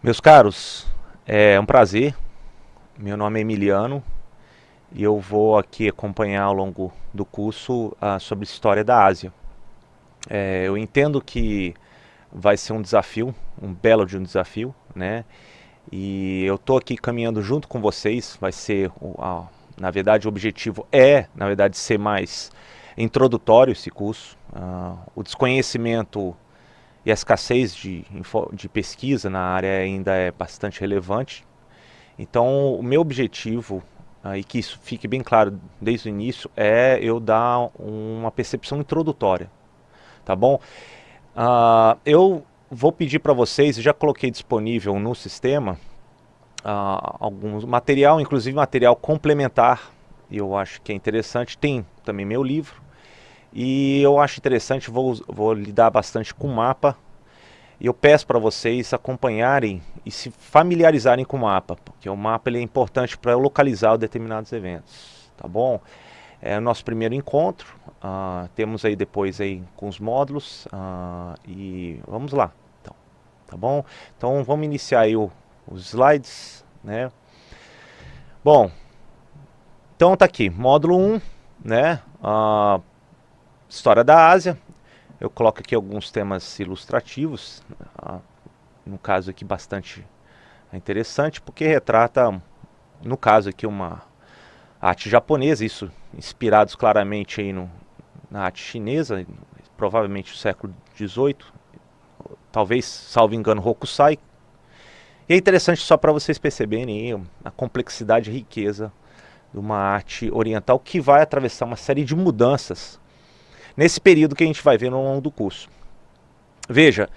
Meus caros, é um prazer. Meu nome é Emiliano e eu vou aqui acompanhar ao longo do curso sobre história da Ásia. Eu entendo que vai ser um desafio, um belo de um desafio, né? E eu estou aqui caminhando junto com vocês. Vai ser, na verdade, o objetivo é, na verdade, ser mais introdutório esse curso. O desconhecimento e a escassez de pesquisa na área ainda é bastante relevante. Então, o meu objetivo, e que isso fique bem claro desde o início, é eu dar uma percepção introdutória, tá bom? Eu vou pedir para vocês, já coloquei disponível no sistema, alguns material, inclusive material complementar, e eu acho que é interessante. Tem também meu livro, e eu acho interessante, vou lidar bastante com mapa. E eu peço para vocês acompanharem e se familiarizarem com o mapa, porque o mapa ele é importante para localizar determinados eventos, tá bom? É o nosso primeiro encontro, temos aí depois aí com os módulos, e vamos lá, então, tá bom? Então vamos iniciar aí os slides, né? Bom, então tá aqui, módulo 1, né? História da Ásia. Eu coloco aqui alguns temas ilustrativos, no caso aqui bastante interessante, porque retrata, no caso aqui, uma arte japonesa, isso inspirados claramente aí na arte chinesa, provavelmente do século XVIII, talvez, salvo engano, Hokusai. E é interessante só para vocês perceberem aí a complexidade e riqueza de uma arte oriental que vai atravessar uma série de mudanças nesse período que a gente vai ver no longo do curso. Veja,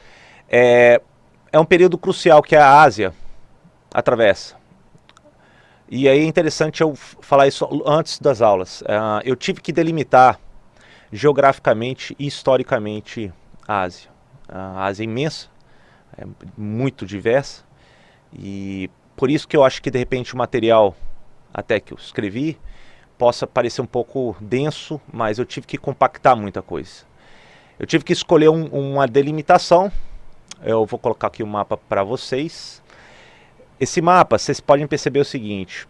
é um período crucial que a Ásia atravessa. E aí é interessante eu falar isso antes das aulas. Eu tive que delimitar geograficamente e historicamente a Ásia. A Ásia é imensa, é muito diversa, e por isso que eu acho que de repente o material, até que eu escrevi, possa parecer um pouco denso, mas eu tive que compactar muita coisa. Eu tive que escolher uma delimitação. Eu vou colocar aqui o mapa para vocês. Esse mapa, vocês podem perceber o seguinte.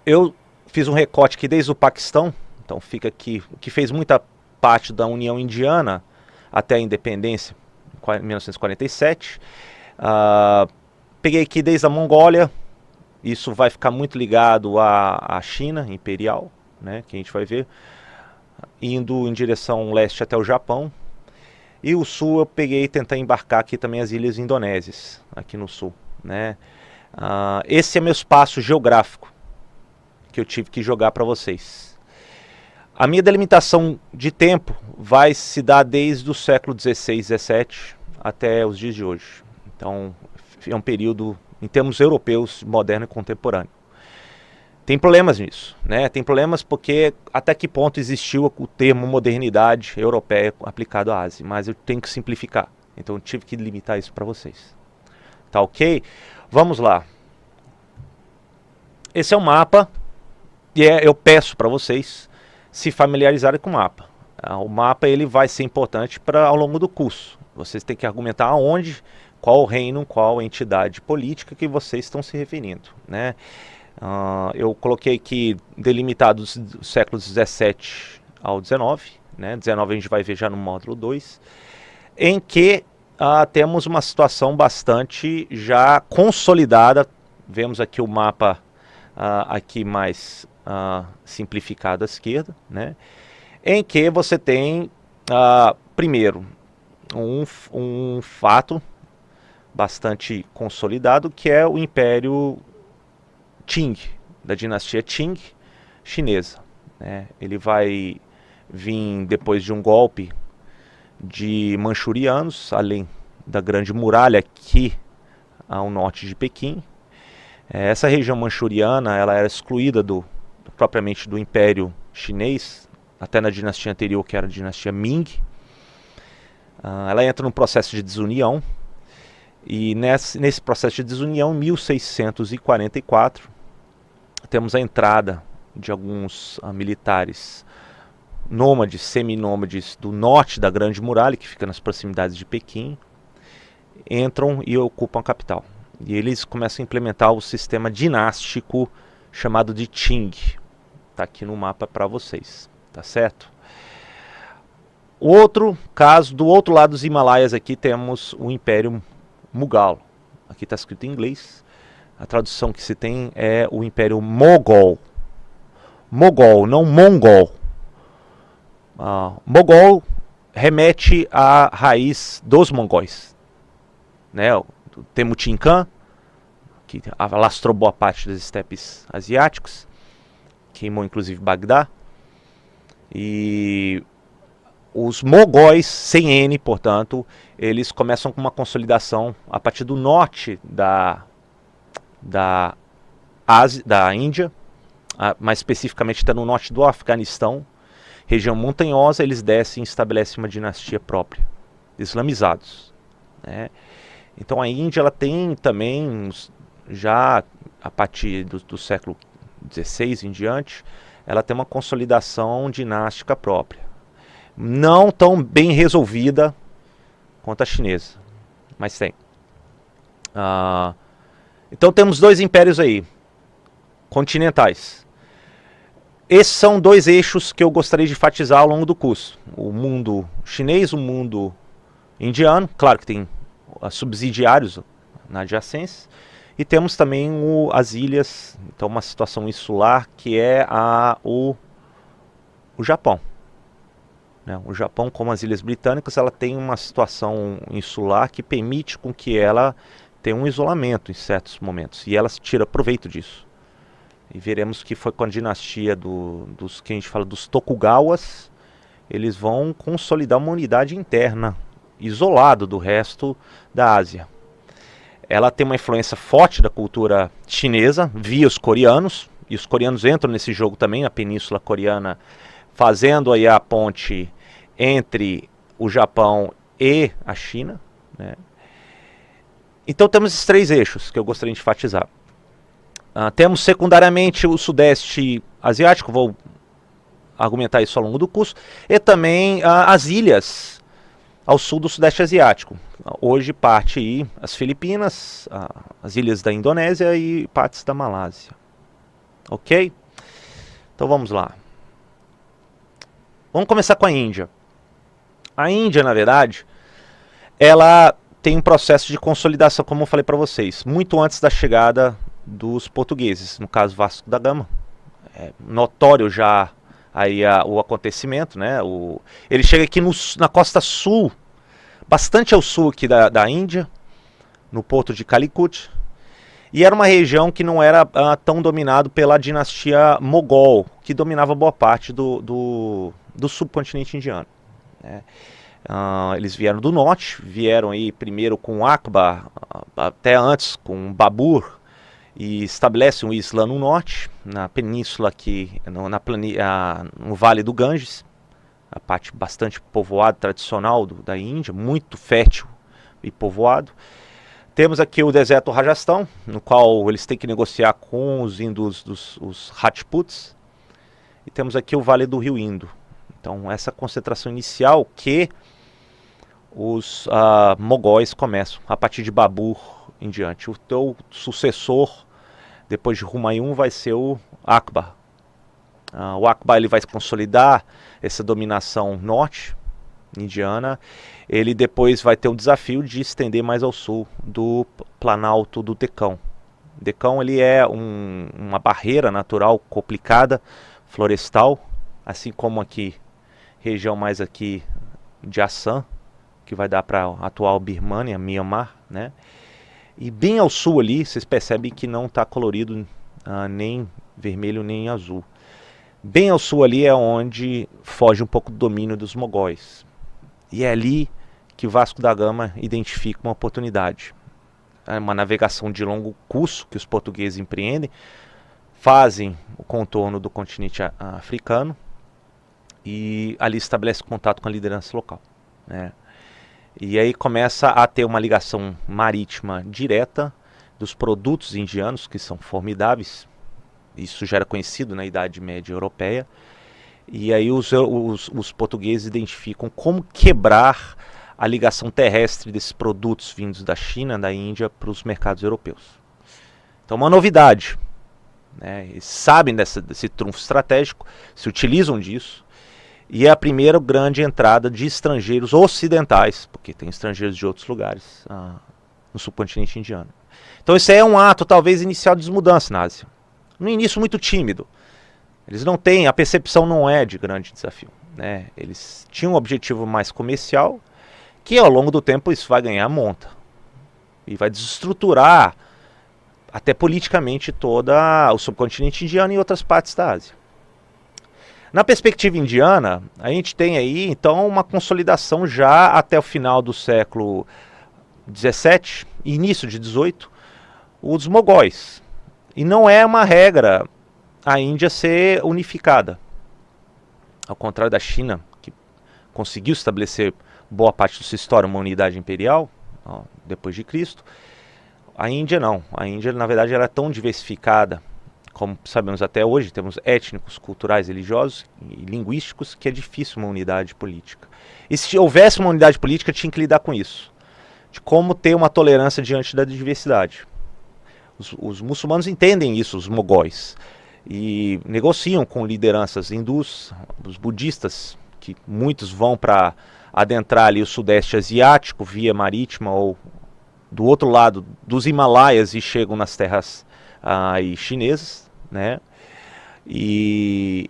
Eu fiz um recorte aqui desde o Paquistão, então fica aqui, o que fez muita parte da União Indiana até a independência, em 1947. Peguei aqui desde a Mongólia. Isso vai ficar muito ligado à China imperial, né, que a gente vai ver, indo em direção leste até o Japão. E o sul eu peguei e tentei embarcar aqui também as ilhas indonésias, aqui no sul, né. Esse é meu espaço geográfico que eu tive que jogar para vocês. A minha delimitação de tempo vai se dar desde o século XVI, XVII até os dias de hoje. Então é um período, em termos europeus, moderno e contemporâneo. Tem problemas nisso, né? Tem problemas porque até que ponto existiu o termo modernidade europeia aplicado à Ásia, mas eu tenho que simplificar, então eu tive que limitar isso para vocês. Tá ok? Vamos lá. Esse é um mapa e eu peço para vocês se familiarizarem com o mapa. O mapa ele vai ser importante ao longo do curso. Vocês têm que argumentar aonde, qual reino, qual entidade política que vocês estão se referindo, né? Eu coloquei aqui delimitados dos séculos 17 ao 19, né? 19 a gente vai ver já no módulo 2, em que temos uma situação bastante já consolidada. Vemos aqui o mapa aqui mais simplificado à esquerda, né? Em que você tem, primeiro, um fato bastante consolidado, que é o Império Qing, da dinastia Qing chinesa, né? Ele vai vir depois de um golpe de manchurianos, além da Grande Muralha aqui ao norte de Pequim. Essa região manchuriana ela era excluída propriamente do Império Chinês, até na dinastia anterior, que era a dinastia Ming. Ela entra num processo de desunião, e nesse processo de desunião, em 1644, temos a entrada de alguns militares nômades, seminômades do norte da Grande Muralha, que fica nas proximidades de Pequim, entram e ocupam a capital. E eles começam a implementar o sistema dinástico chamado de Qing. Está aqui no mapa para vocês, tá certo? O outro caso, do outro lado dos Himalaias aqui temos o Império Mughal. Aqui está escrito em inglês. A tradução que se tem é o Império Mogol. Mogol, não Mongol. Mogol remete à raiz dos mongóis, né? O Temujin Khan, que alastrou boa parte das estepes asiáticas, queimou inclusive Bagdá. E os mogóis, sem N, portanto, eles começam com uma consolidação a partir do norte da Ásia, da Índia, mais especificamente está no norte do Afeganistão, região montanhosa. Eles descem e estabelecem uma dinastia própria, islamizados, né? Então a Índia ela tem também, já a partir do século XVI em diante, ela tem uma consolidação dinástica própria. Não tão bem resolvida quanto a chinesa, mas tem. Então temos dois impérios aí, continentais. Esses são dois eixos que eu gostaria de enfatizar ao longo do curso. O mundo chinês, o mundo indiano, claro que tem subsidiários na adjacência, e temos também as ilhas, então uma situação insular que é o Japão. O Japão, como as Ilhas Britânicas, ela tem uma situação insular que permite com que ela tenha um isolamento em certos momentos, e ela tira proveito disso. E veremos que foi com a dinastia dos que a gente fala dos Tokugawas, eles vão consolidar uma unidade interna, isolado do resto da Ásia. Ela tem uma influência forte da cultura chinesa, via os coreanos, e os coreanos entram nesse jogo também, a Península Coreana, fazendo aí a ponte entre o Japão e a China, né? Então temos esses três eixos que eu gostaria de enfatizar. Temos secundariamente o Sudeste Asiático, vou argumentar isso ao longo do curso, e também as ilhas ao sul do Sudeste Asiático. Hoje parte aí as Filipinas, as ilhas da Indonésia e partes da Malásia. Ok? Então vamos lá. Vamos começar com a Índia. A Índia, na verdade, ela tem um processo de consolidação, como eu falei para vocês, muito antes da chegada dos portugueses, no caso Vasco da Gama. É notório já aí o acontecimento, né? Ele chega aqui na costa sul, bastante ao sul aqui da Índia, no porto de Calicut, e era uma região que não era tão dominado pela dinastia Mogol, que dominava boa parte do subcontinente indiano, né? Eles vieram do norte, vieram aí primeiro com Akbar, até antes com Babur, e estabelecem o Islã no norte, na península aqui, no Vale do Ganges, a parte bastante povoada, tradicional da Índia, muito fértil e povoado. Temos aqui o deserto Rajastão, no qual eles têm que negociar com os hindus, os Rajputs, e temos aqui o Vale do Rio Indo. Então essa concentração inicial que os mogóis começam a partir de Babur em diante. O teu sucessor depois de Humayun vai ser o Akbar. O Akbar ele vai consolidar essa dominação norte indiana. Ele depois vai ter o desafio de estender mais ao sul do Planalto do Decão. Decão ele é uma barreira natural complicada, florestal, assim como aqui, região mais aqui de Assam, que vai dar para a atual Birmania, Myanmar, né? E bem ao sul ali, vocês percebem que não está colorido nem vermelho nem azul. Bem ao sul ali é onde foge um pouco do domínio dos mogóis. E é ali que Vasco da Gama identifica uma oportunidade. É uma navegação de longo curso que os portugueses empreendem, fazem o contorno do continente africano e ali estabelece contato com a liderança local, né? E aí começa a ter uma ligação marítima direta dos produtos indianos, que são formidáveis. Isso já era conhecido na Idade Média Europeia. E aí os portugueses identificam como quebrar a ligação terrestre desses produtos vindos da China, da Índia, para os mercados europeus. Então, uma novidade. Né? Eles sabem desse trunfo estratégico, se utilizam disso, e é a primeira grande entrada de estrangeiros ocidentais, porque tem estrangeiros de outros lugares no subcontinente indiano. Então esse é um ato, talvez, inicial de desmudança na Ásia. No início muito tímido. Eles não têm, a percepção não é de grande desafio. Né? Eles tinham um objetivo mais comercial, que ao longo do tempo isso vai ganhar monta. E vai desestruturar até politicamente todo o subcontinente indiano e outras partes da Ásia. Na perspectiva indiana, a gente tem aí então uma consolidação já até o final do século XVII e início de XVIII, os mogóis. E não é uma regra a Índia ser unificada. Ao contrário da China, que conseguiu estabelecer boa parte da sua história uma unidade imperial, depois de Cristo, a Índia não. A Índia, na verdade, ela é tão diversificada, como sabemos até hoje, temos étnicos, culturais, religiosos e linguísticos, que é difícil uma unidade política. E se houvesse uma unidade política, tinha que lidar com isso, de como ter uma tolerância diante da diversidade. Os muçulmanos entendem isso, os mogóis, e negociam com lideranças hindus, os budistas, que muitos vão para adentrar ali o sudeste asiático via marítima ou do outro lado dos Himalaias e chegam nas terras chinesas, né? E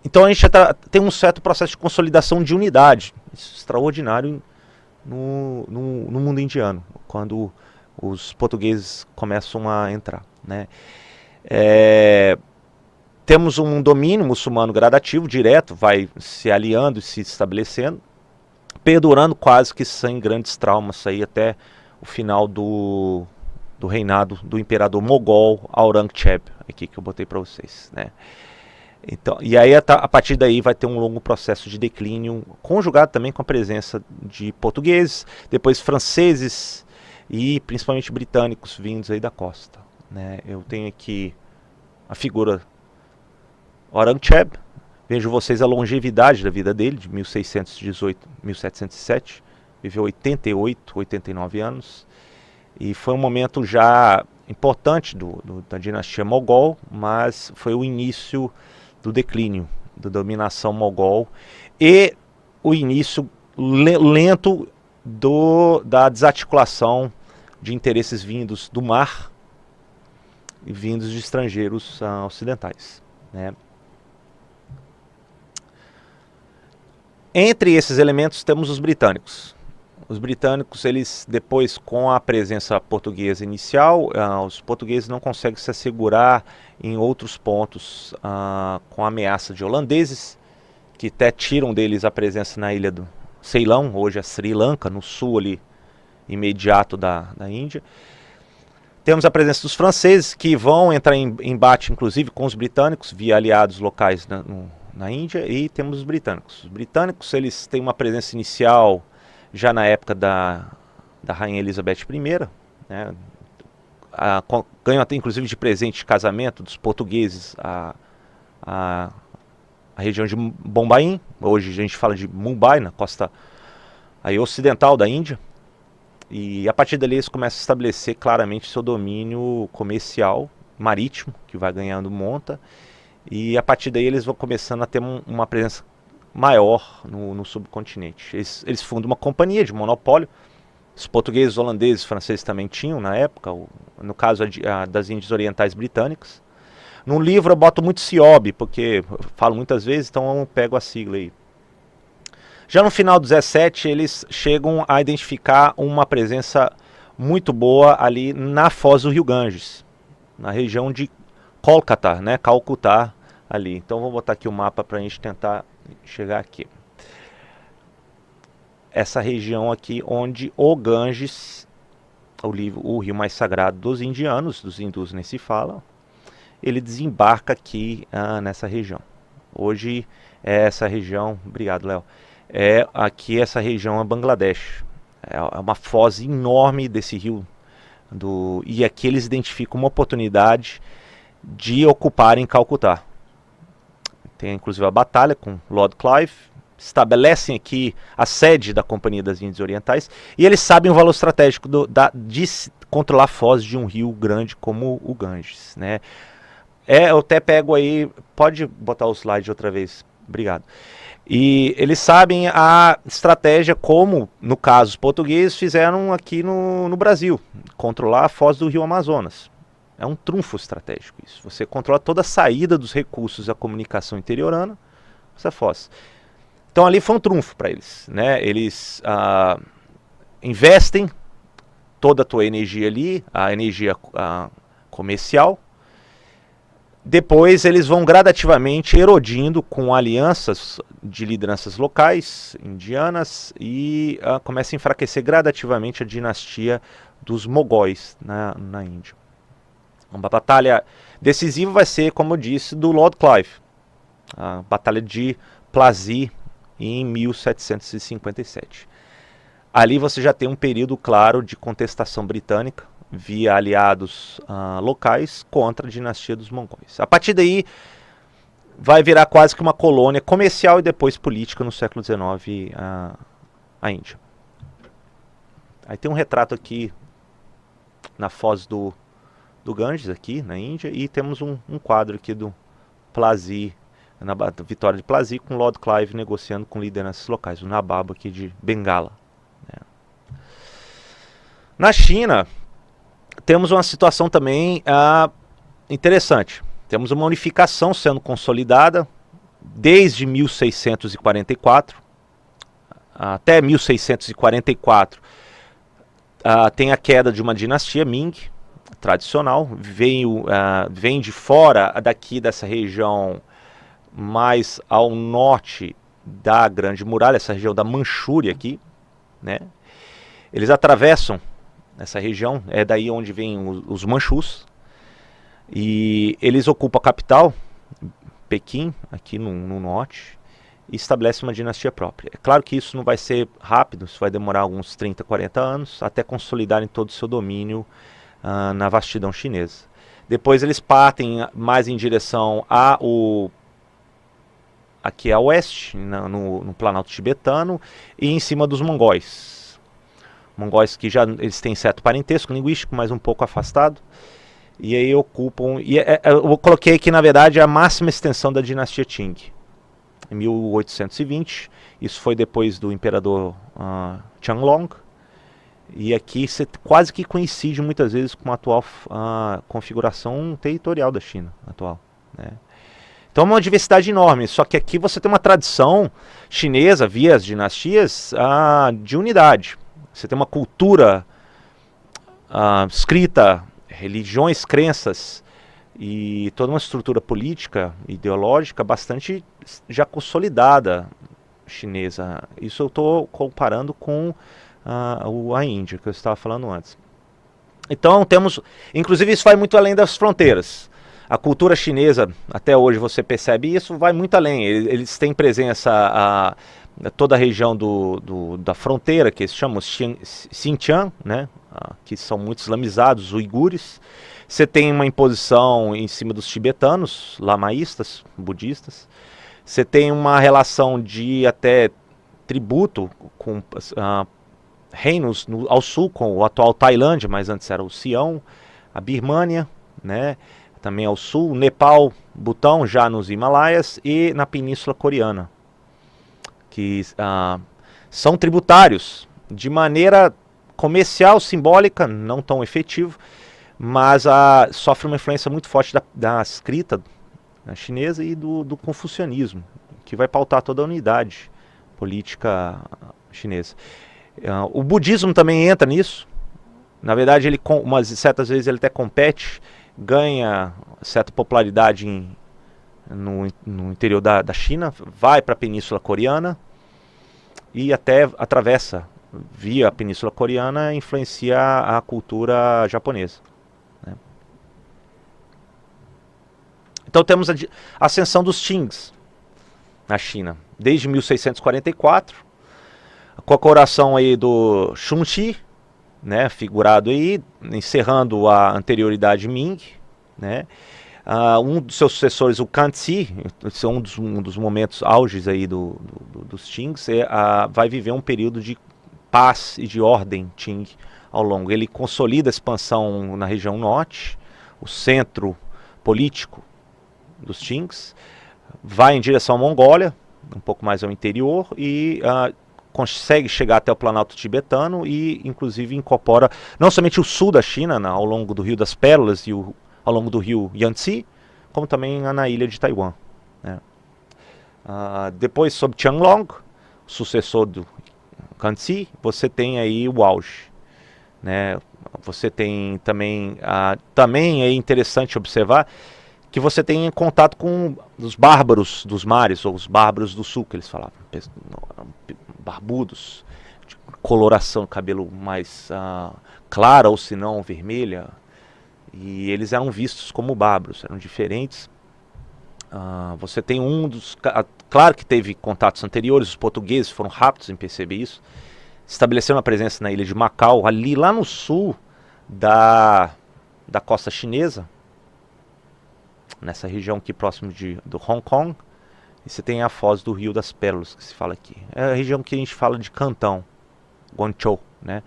então a gente tem um certo processo de consolidação de unidade, isso é extraordinário no mundo indiano, quando os portugueses começam a entrar, né? Temos um domínio muçulmano gradativo, direto, vai se aliando e se estabelecendo, perdurando quase que sem grandes traumas aí até o final do reinado do imperador mogol Aurangzeb, aqui que eu botei para vocês, né? Então, e aí a partir daí vai ter um longo processo de declínio, conjugado também com a presença de portugueses, depois franceses e principalmente britânicos vindos aí da costa, né? Eu tenho aqui a figura Aurangzeb, vejo vocês a longevidade da vida dele, de 1618 a 1707, viveu 88, 89 anos, e foi um momento já importante da dinastia mogol, mas foi o início do declínio, da dominação mogol, e o início lento da desarticulação de interesses vindos do mar e vindos de estrangeiros ocidentais, né? Entre esses elementos temos os britânicos. Os britânicos, eles depois, com a presença portuguesa inicial, os portugueses não conseguem se assegurar em outros pontos com a ameaça de holandeses, que até tiram deles a presença na ilha do Ceilão, hoje é Sri Lanka, no sul ali, imediato da Índia. Temos a presença dos franceses, que vão entrar em embate, inclusive, com os britânicos, via aliados locais na Índia, e temos os britânicos. Os britânicos, eles têm uma presença inicial já na época da Rainha Elizabeth I, né? Ganham até inclusive de presente de casamento dos portugueses a região de Bombaim, hoje a gente fala de Mumbai, na costa aí ocidental da Índia, e a partir dali eles começam a estabelecer claramente seu domínio comercial, marítimo, que vai ganhando monta, e a partir daí eles vão começando a ter uma presença maior no subcontinente. Eles fundam uma companhia de monopólio. Os portugueses, holandeses, franceses também tinham na época, no caso das Índias Orientais Britânicas. No livro eu boto muito CIOB, porque eu falo muitas vezes, então eu pego a sigla aí. Já no final do 17, eles chegam a identificar uma presença muito boa ali na foz do Rio Ganges, na região de Kolkata, né, Calcutá ali. Então vou botar aqui o mapa para a gente tentar chegar aqui. Essa região aqui onde o Ganges, o rio mais sagrado dos indianos, dos hindus nem se fala, ele desembarca aqui nessa região. Hoje essa região, obrigado Léo, aqui essa região é Bangladesh. É uma foz enorme desse rio, e aqui eles identificam uma oportunidade de ocuparem Calcutá. Tem inclusive a batalha com Lord Clive, estabelecem aqui a sede da Companhia das Índias Orientais, e eles sabem o valor estratégico de controlar a foz de um rio grande como o Ganges, né? Eu até pego aí, pode botar o slide outra vez, obrigado. E eles sabem a estratégia como, no caso, os portugueses fizeram aqui no Brasil, controlar a foz do rio Amazonas. É um trunfo estratégico isso. Você controla toda a saída dos recursos da comunicação interiorana, essa foz. Então ali foi um trunfo para eles, né? Eles investem toda a tua energia ali, a energia comercial. Depois eles vão gradativamente erodindo com alianças de lideranças locais, indianas, e começa a enfraquecer gradativamente a dinastia dos mogóis na Índia. Uma batalha decisiva vai ser, como eu disse, do Lord Clive, a Batalha de Plassey em 1757. Ali você já tem um período claro de contestação britânica via aliados locais contra a dinastia dos mongóis. A partir daí vai virar quase que uma colônia comercial e depois política no século XIX a Índia. Aí tem um retrato aqui na foz do Ganges, aqui na Índia, e temos um quadro aqui do Plassey, na vitória de Plassey, com Lord Clive negociando com lideranças locais, o Nabab aqui de Bengala. Na China, temos uma situação também interessante. Temos uma unificação sendo consolidada desde 1644 até 1644. Tem a queda de uma dinastia Ming tradicional, vem de fora daqui dessa região mais ao norte da Grande Muralha, essa região da Manchúria aqui, né? Eles atravessam essa região, é daí onde vêm os manchus, e eles ocupam a capital, Pequim, aqui no norte, e estabelecem uma dinastia própria. É claro que isso não vai ser rápido, isso vai demorar alguns 30, 40 anos, até consolidarem todo o seu domínio na vastidão chinesa. Depois eles partem mais em direção aqui a oeste, no Planalto Tibetano, e em cima dos mongóis. Mongóis que eles têm certo parentesco linguístico, mas um pouco afastado. E aí ocupam... eu coloquei aqui, na verdade, a máxima extensão da dinastia Qing. Em 1820, isso foi depois do imperador Qianlong. E aqui você quase que coincide muitas vezes com a atual configuração territorial da China atual, né? Então é uma diversidade enorme, só que aqui você tem uma tradição chinesa, via as dinastias, de unidade. Você tem uma cultura escrita, religiões, crenças e toda uma estrutura política, ideológica bastante já consolidada chinesa. Isso eu estou comparando com a Índia, que eu estava falando antes. Então temos, inclusive isso vai muito além das fronteiras. A cultura chinesa, até hoje você percebe isso, vai muito além. Eles têm presença toda a região da fronteira, que eles chamam Xinjiang, né? Que são muito islamizados, uigures. Você tem uma imposição em cima dos tibetanos, lamaístas, budistas. Você tem uma relação de até tributo com reinos ao sul, com o atual Tailândia, mas antes era o Sião, a Birmânia, né? Também ao sul, Nepal, Butão, já nos Himalaias, e na Península Coreana, que são tributários de maneira comercial, simbólica, não tão efetivo, mas sofre uma influência muito forte da escrita chinesa e do confucionismo, que vai pautar toda a unidade política chinesa. O budismo também entra nisso. Na verdade, certas vezes ele até compete, ganha certa popularidade no interior da China, vai para a Península Coreana e até atravessa, via a Península Coreana, influencia a cultura japonesa, né? Então temos a ascensão dos Qings na China, desde 1644, com a coroação aí do Shunxi, né, figurado aí, encerrando a anterioridade Ming, né? Um dos seus sucessores, o Kangxi, um dos momentos auges aí dos Qings, vai viver um período de paz e de ordem Qing ao longo. Ele consolida a expansão na região norte, o centro político dos Qings, vai em direção à Mongólia, um pouco mais ao interior, e consegue chegar até o Planalto Tibetano e, inclusive, incorpora não somente o sul da China, ao longo do Rio das Pérolas e ao longo do rio Yangtze, como também na ilha de Taiwan, né? Depois, sob Qianlong, sucessor do Kangxi, você tem aí o auge, né? Você tem também, também é interessante observar que você tem contato com os bárbaros dos mares, ou os bárbaros do sul, que eles falavam, barbudos, de coloração, cabelo mais clara ou se não vermelha, e eles eram vistos como bárbaros, eram diferentes. Você tem claro que teve contatos anteriores, os portugueses foram rápidos em perceber isso, estabeleceram uma presença na ilha de Macau, ali lá no sul da costa chinesa, nessa região aqui próximo do Hong Kong, e você tem a foz do Rio das Pérolas, que se fala aqui. É a região que a gente fala de Cantão, Guangzhou, né?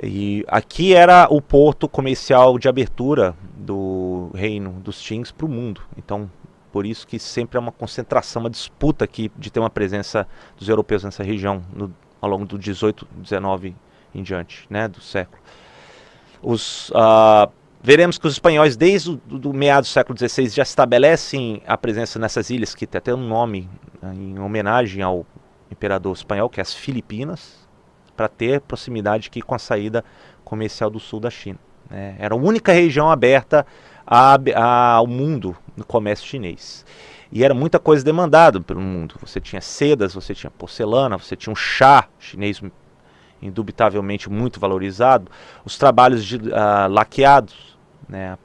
E aqui era o porto comercial de abertura do reino dos Qings para o mundo. Então, por isso que sempre é uma concentração, uma disputa aqui de ter uma presença dos europeus nessa região ao longo do 18, 19 em diante, né, do século. Veremos que os espanhóis, desde o meados do século XVI, já estabelecem a presença nessas ilhas, que tem até um nome em homenagem ao imperador espanhol, que é as Filipinas, para ter proximidade aqui com a saída comercial do sul da China, né? Era a única região aberta ao mundo no comércio chinês. E era muita coisa demandada pelo mundo. Você tinha sedas, você tinha porcelana, você tinha um chá chinês indubitavelmente muito valorizado, os trabalhos de laqueados, né,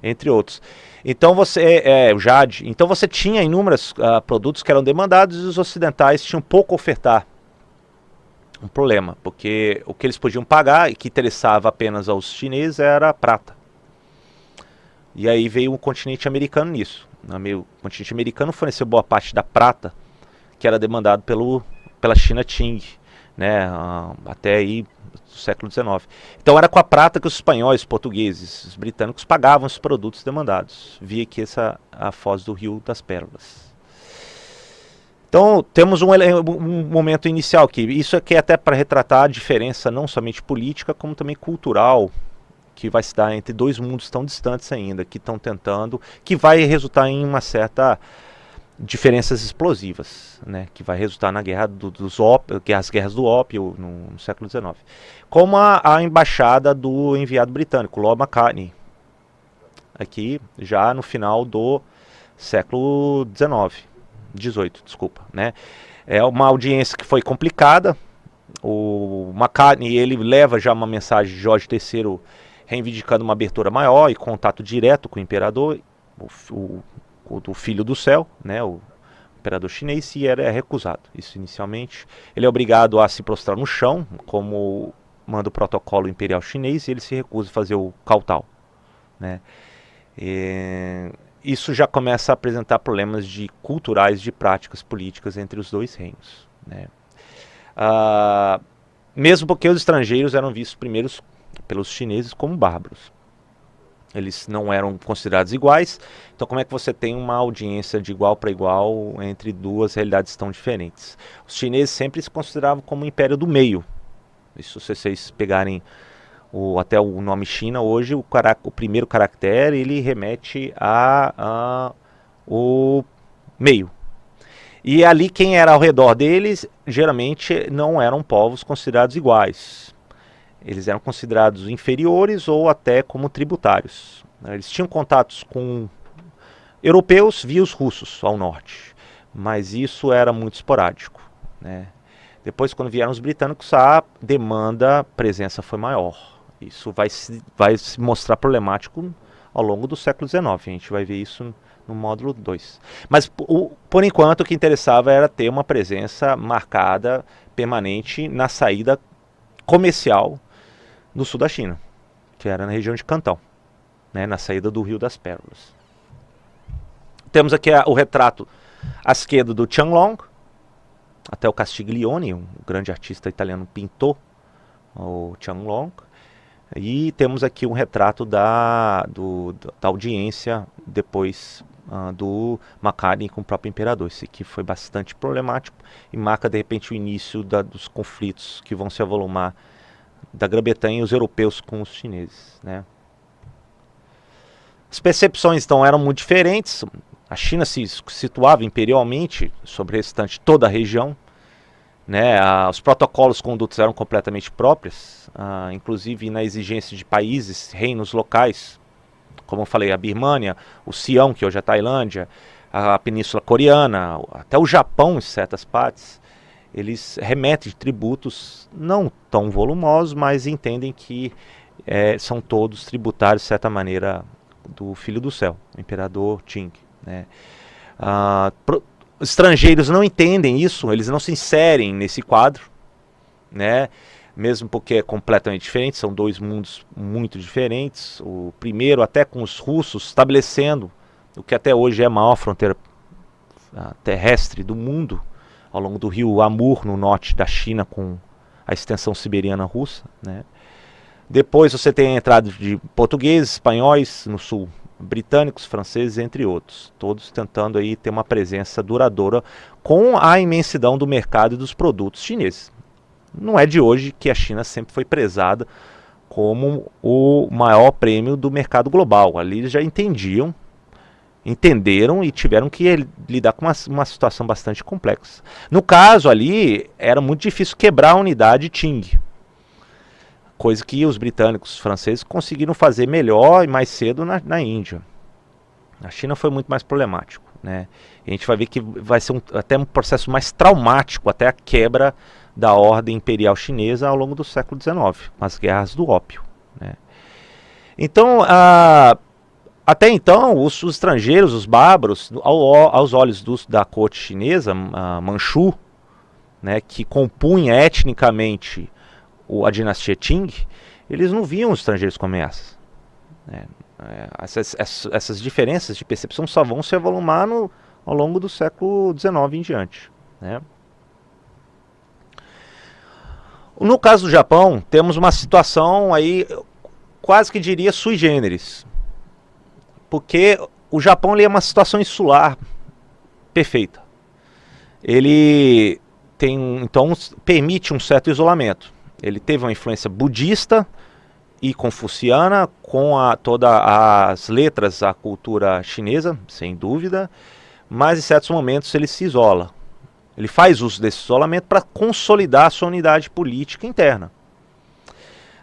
entre outros. Então o jade. Então você tinha inúmeros produtos que eram demandados e os ocidentais tinham pouco a ofertar. Um problema, porque o que eles podiam pagar e que interessava apenas aos chineses era prata. E aí veio o continente americano nisso. O continente americano forneceu boa parte da prata que era demandado pela China Qing, né, até aí do século XIX. Então era com a prata que os espanhóis, os portugueses, os britânicos pagavam os produtos demandados. Via aqui a foz do Rio das Pérolas. Então temos um momento inicial aqui. Isso aqui é até para retratar a diferença não somente política, como também cultural, que vai se dar entre dois mundos tão distantes ainda, que estão tentando, que vai resultar em uma certa diferenças explosivas, né, que vai resultar na guerra as guerras do ópio no século XIX. Como a embaixada do enviado britânico, Lord Macartney, aqui já no final do século XVIII, desculpa, né? É uma audiência que foi complicada. O Macartney, ele leva já uma mensagem de Jorge III reivindicando uma abertura maior e contato direto com o imperador, o filho do céu, né, o imperador chinês, e é recusado. Isso inicialmente. Ele é obrigado a se prostrar no chão, como manda o protocolo imperial chinês, e ele se recusa a fazer o kowtow, né? Isso já começa a apresentar problemas culturais, de práticas políticas entre os dois reinos, né? Mesmo porque os estrangeiros eram vistos primeiros pelos chineses como bárbaros. Eles não eram considerados iguais, então como é que você tem uma audiência de igual para igual entre duas realidades tão diferentes? Os chineses sempre se consideravam como o império do meio. Isso, se vocês pegarem até o nome China, hoje o primeiro caractere ele remete o meio. E ali quem era ao redor deles, geralmente não eram povos considerados iguais. Eles eram considerados inferiores ou até como tributários. Eles tinham contatos com europeus via os russos ao norte, mas isso era muito esporádico, né? Depois, quando vieram os britânicos, a presença foi maior. Isso vai se mostrar problemático ao longo do século XIX. A gente vai ver isso no módulo 2. Mas, por enquanto, o que interessava era ter uma presença marcada, permanente, na saída comercial no sul da China, que era na região de Cantão. né, na saída do Rio das Pérolas. Temos aqui o retrato à esquerda do Qianlong, até o Castiglione, um grande artista italiano, pintou o Qianlong. E temos aqui um retrato da audiência depois do Macquarie com o próprio imperador. Esse aqui foi bastante problemático e marca de repente o início dos conflitos que vão se avolumar da Grã-Bretanha e os europeus com os chineses, né? As percepções então eram muito diferentes. A China se situava imperialmente sobre o restante de toda a região, né? Os protocolos condutos eram completamente próprios, inclusive na exigência de países, reinos locais, como eu falei, a Birmânia, o Sião, que hoje é a Tailândia, a Península Coreana, até o Japão em certas partes, eles remetem tributos não tão volumosos, mas entendem que são todos tributários, de certa maneira, do Filho do Céu, o Imperador Qing, né? Estrangeiros não entendem isso, eles não se inserem nesse quadro, né? Mesmo porque é completamente diferente, são dois mundos muito diferentes. O primeiro até com os russos estabelecendo o que até hoje é a maior fronteira terrestre do mundo, ao longo do rio Amur, no norte da China, com a extensão siberiana russa, né? Depois você tem a entrada de portugueses, espanhóis, no sul britânicos, franceses, entre outros, todos tentando aí ter uma presença duradoura com a imensidão do mercado e dos produtos chineses. Não é de hoje que a China sempre foi prezada como o maior prêmio do mercado global. Ali eles já entenderam e tiveram que lidar com uma situação bastante complexa. No caso ali, era muito difícil quebrar a unidade Qing, coisa que os britânicos, os franceses conseguiram fazer melhor e mais cedo na Índia. A China foi muito mais problemático, né? E a gente vai ver que vai ser até um processo mais traumático, até a quebra da ordem imperial chinesa ao longo do século XIX, com as guerras do ópio, né? Então, até então, os estrangeiros, os bárbaros, aos olhos da corte chinesa, Manchu, né, que compunha etnicamente a dinastia Qing, eles não viam os estrangeiros como ameaças, né? Essas diferenças de percepção só vão se avolumar ao longo do século XIX em diante, né? No caso do Japão, temos uma situação aí quase que diria sui generis, porque o Japão é uma situação insular perfeita. Ele então permite um certo isolamento. Ele teve uma influência budista e confuciana com todas as letras, a cultura chinesa, sem dúvida, mas em certos momentos ele se isola. Ele faz uso desse isolamento para consolidar a sua unidade política interna.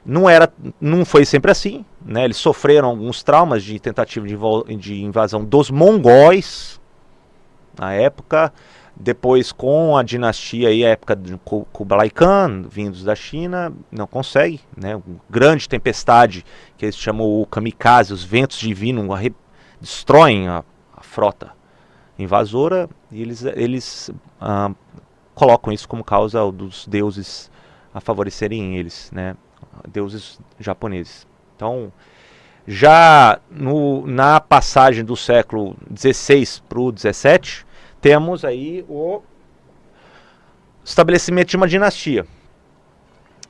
Não foi sempre assim, né? Eles sofreram alguns traumas de tentativa de invasão dos mongóis na época. Depois, com a dinastia aí, a época do Kublai Khan, vindos da China, não consegue, né? Uma grande tempestade, que eles chamam o kamikaze, os ventos divinos, destroem a frota invasora, e eles colocam isso como causa dos deuses a favorecerem eles, né? Deuses japoneses. Então, já na passagem do século XVI para o XVII, temos aí o estabelecimento de uma dinastia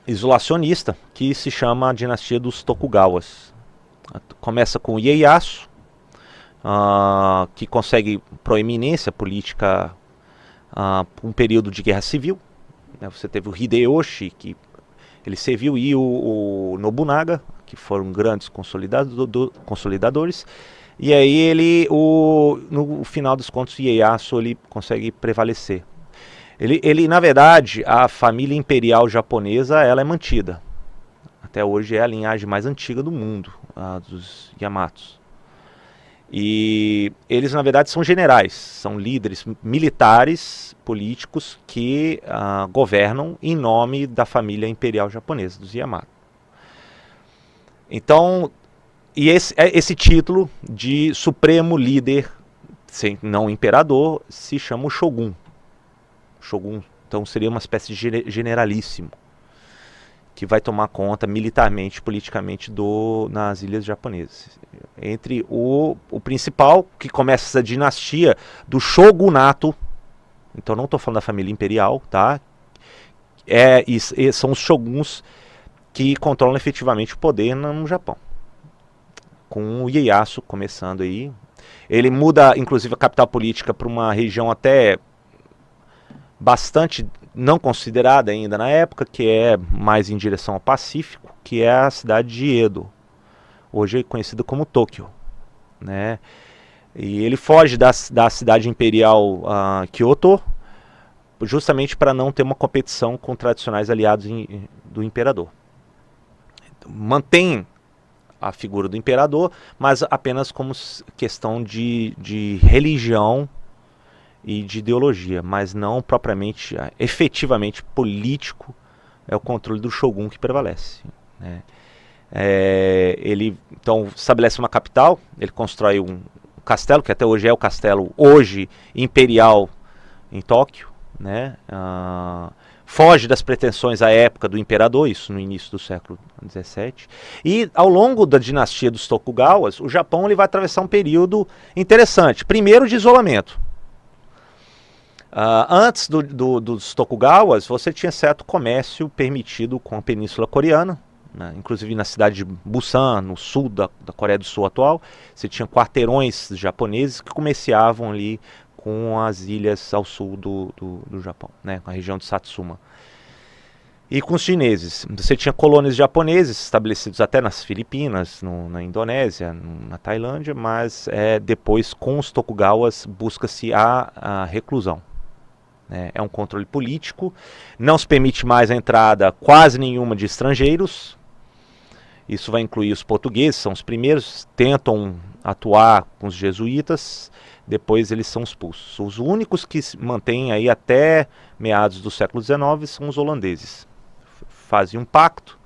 isolacionista, que se chama a dinastia dos Tokugawas. Começa com Ieyasu, que consegue proeminência política um período de guerra civil, né? Você teve o Hideyoshi, que ele serviu, e o Nobunaga, que foram grandes consolidadores. E aí no final dos contos, Ieyasu ele consegue prevalecer. Na verdade, a família imperial japonesa, ela é mantida. Até hoje é a linhagem mais antiga do mundo, a dos Yamatos. E eles, na verdade, são generais, são líderes militares, políticos, que governam em nome da família imperial japonesa, dos Yamato. Então, e esse título de supremo líder, não imperador, se chama o Shogun. Shogun, então, seria uma espécie de generalíssimo, que vai tomar conta militarmente, politicamente nas ilhas japonesas. Entre o principal, que começa essa dinastia do shogunato, então não estou falando da família imperial, tá? São os shoguns que controlam efetivamente o poder no Japão. Com o Ieyasu começando aí. Ele muda, inclusive, a capital política para uma região até bastante não considerada ainda na época, que é mais em direção ao Pacífico, que é a cidade de Edo, hoje é conhecida como Tóquio, né? E ele foge da cidade imperial Kyoto, justamente para não ter uma competição com tradicionais aliados do imperador. Mantém a figura do imperador, mas apenas como questão de religião e de ideologia, mas não propriamente, efetivamente político, é o controle do shogun que prevalece, né? Ele então estabelece uma capital, ele constrói um castelo, que até hoje é o castelo imperial em Tóquio, né? Foge das pretensões à época do imperador, isso no início do século XVII. E ao longo da dinastia dos Tokugawas, o Japão ele vai atravessar um período interessante. Primeiro, de isolamento. Antes dos Tokugawas, você tinha certo comércio permitido com a Península Coreana, né? Inclusive na cidade de Busan, no sul da Coreia do Sul atual, você tinha quarteirões japoneses que comerciavam ali com as ilhas ao sul do Japão, né? Com a região de Satsuma. E com os chineses. Você tinha colônias japoneses estabelecidos até nas Filipinas, na Indonésia, na Tailândia, mas depois com os Tokugawas busca-se a reclusão. É um controle político, não se permite mais a entrada quase nenhuma de estrangeiros. Isso vai incluir os portugueses, são os primeiros, tentam atuar com os jesuítas, depois eles são expulsos. Os únicos que se mantêm aí até meados do século XIX são os holandeses. Fazem um pacto,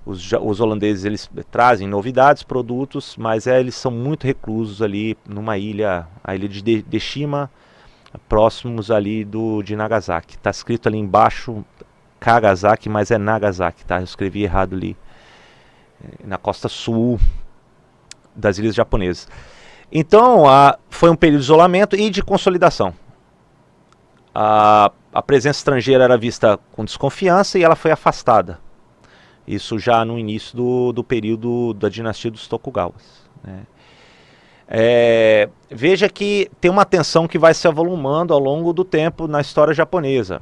os holandeses eles trazem novidades, produtos, mas eles são muito reclusos ali numa ilha, a ilha de Deshima, próximos ali de Nagasaki. Está escrito ali embaixo Kagasaki, mas é Nagasaki, tá? Eu escrevi errado ali, na costa sul das ilhas japonesas. Então, foi um período de isolamento e de consolidação. A presença estrangeira era vista com desconfiança e ela foi afastada. Isso já no início do período da dinastia dos Tokugawas, né? Veja que tem uma tensão que vai se avolumando ao longo do tempo na história japonesa.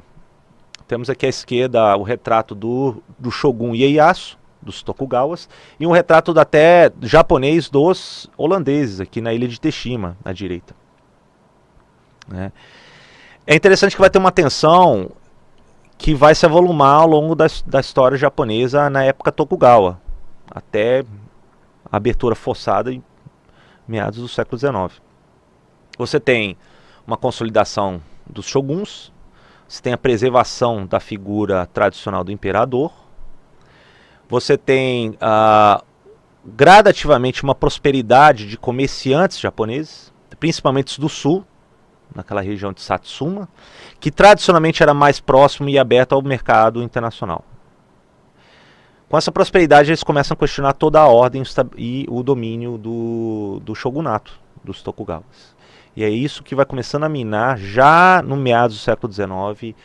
Temos aqui à esquerda o retrato do Shogun Ieyasu, dos Tokugawas, e um retrato até japonês dos holandeses, aqui na ilha de Teshima, à direita, né? É interessante que vai ter uma tensão que vai se avolumar ao longo da história japonesa na época Tokugawa, até a abertura forçada em meados do século XIX. Você tem uma consolidação dos shoguns, você tem a preservação da figura tradicional do imperador, você tem gradativamente uma prosperidade de comerciantes japoneses, principalmente os do sul, naquela região de Satsuma, que tradicionalmente era mais próximo e aberto ao mercado internacional. Com essa prosperidade, eles começam a questionar toda a ordem e o domínio do shogunato, dos Tokugawas. E é isso que vai começando a minar, já no meados do século XIX,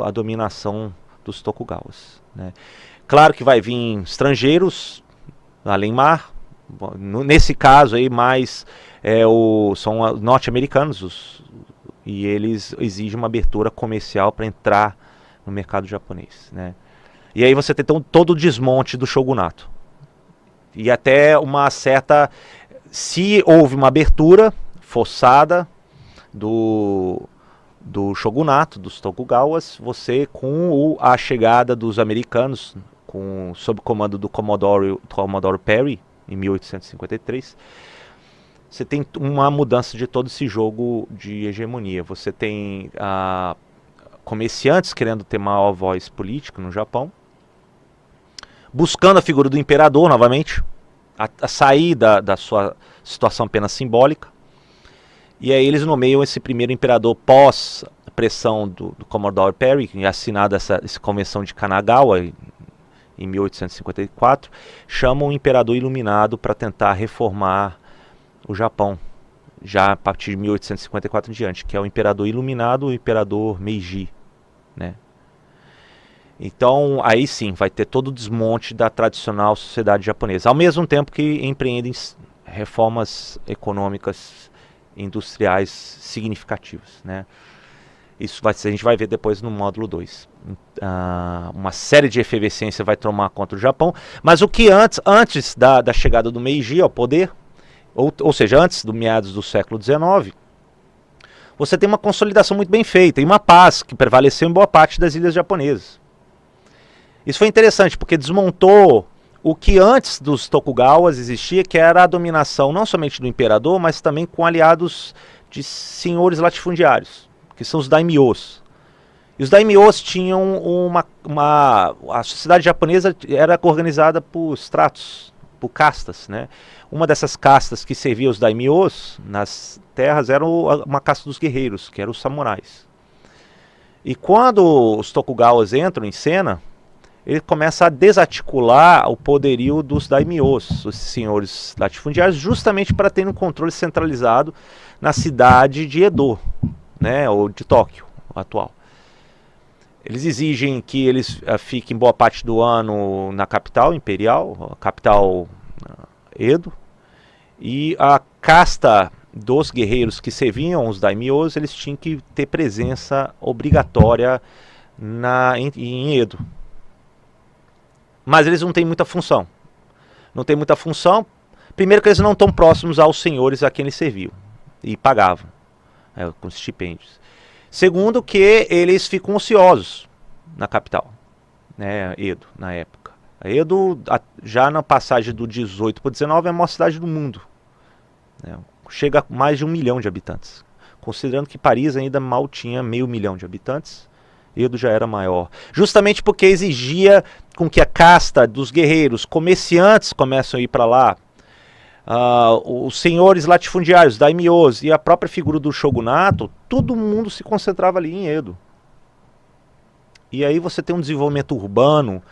a dominação dos Tokugawas, né? Claro que vai vir estrangeiros, além-mar. Nesse caso aí, mais são norte-americanos, e eles exigem uma abertura comercial para entrar no mercado japonês, né? E aí você tem todo o desmonte do shogunato. E até uma certa... Se houve uma abertura forçada do shogunato, dos Tokugawas, você, com a chegada dos americanos, sob o comando do Commodore Perry, em 1853, você tem uma mudança de todo esse jogo de hegemonia. Você tem comerciantes querendo ter maior voz política no Japão, buscando a figura do imperador novamente, a sair da sua situação apenas simbólica. E aí eles nomeiam esse primeiro imperador pós pressão do Commodore Perry, que é assinada essa convenção de Kanagawa em 1854, chamam o Imperador Iluminado para tentar reformar o Japão, já a partir de 1854 em diante, que é o Imperador Iluminado, o Imperador Meiji, né? Então, aí sim, vai ter todo o desmonte da tradicional sociedade japonesa, ao mesmo tempo que empreendem reformas econômicas industriais significativas, né? Isso a gente vai ver depois no módulo 2. Uma série de efervescência vai tomar conta do Japão, mas o que antes da chegada do Meiji ao poder, ou seja, antes do meados do século XIX, você tem uma consolidação muito bem feita e uma paz que prevaleceu em boa parte das ilhas japonesas. Isso foi interessante porque desmontou o que antes dos Tokugawas existia, que era a dominação não somente do imperador, mas também com aliados de senhores latifundiários, que são os daimyos. E os daimyos tinham a sociedade japonesa era organizada por estratos, por castas, né? Uma dessas castas que servia os daimyos nas terras era uma casta dos guerreiros, que eram os samurais. E quando os Tokugawas entram em cena, ele começa a desarticular o poderio dos daimyos, os senhores latifundiários, justamente para ter um controle centralizado na cidade de Edo, né, ou de Tóquio, atual. Eles exigem que eles fiquem boa parte do ano na capital imperial, a capital Edo, e a casta dos guerreiros que serviam os daimyos, eles tinham que ter presença obrigatória em Edo. Mas eles não têm muita função. Não tem muita função. Primeiro que eles não estão próximos aos senhores a quem eles serviam e pagavam, com estipêndios. Segundo que eles ficam ociosos na capital, né, Edo, na época. Edo, já na passagem do 18 para o 19, é a maior cidade do mundo. Né, chega a mais de 1 milhão de habitantes. Considerando que Paris ainda mal tinha 500 mil de habitantes, Edo já era maior. Justamente porque exigia com que a casta dos guerreiros, comerciantes começam a ir para lá, os senhores latifundiários, daimyos e a própria figura do shogunato, todo mundo se concentrava ali em Edo. E aí você tem um desenvolvimento urbano,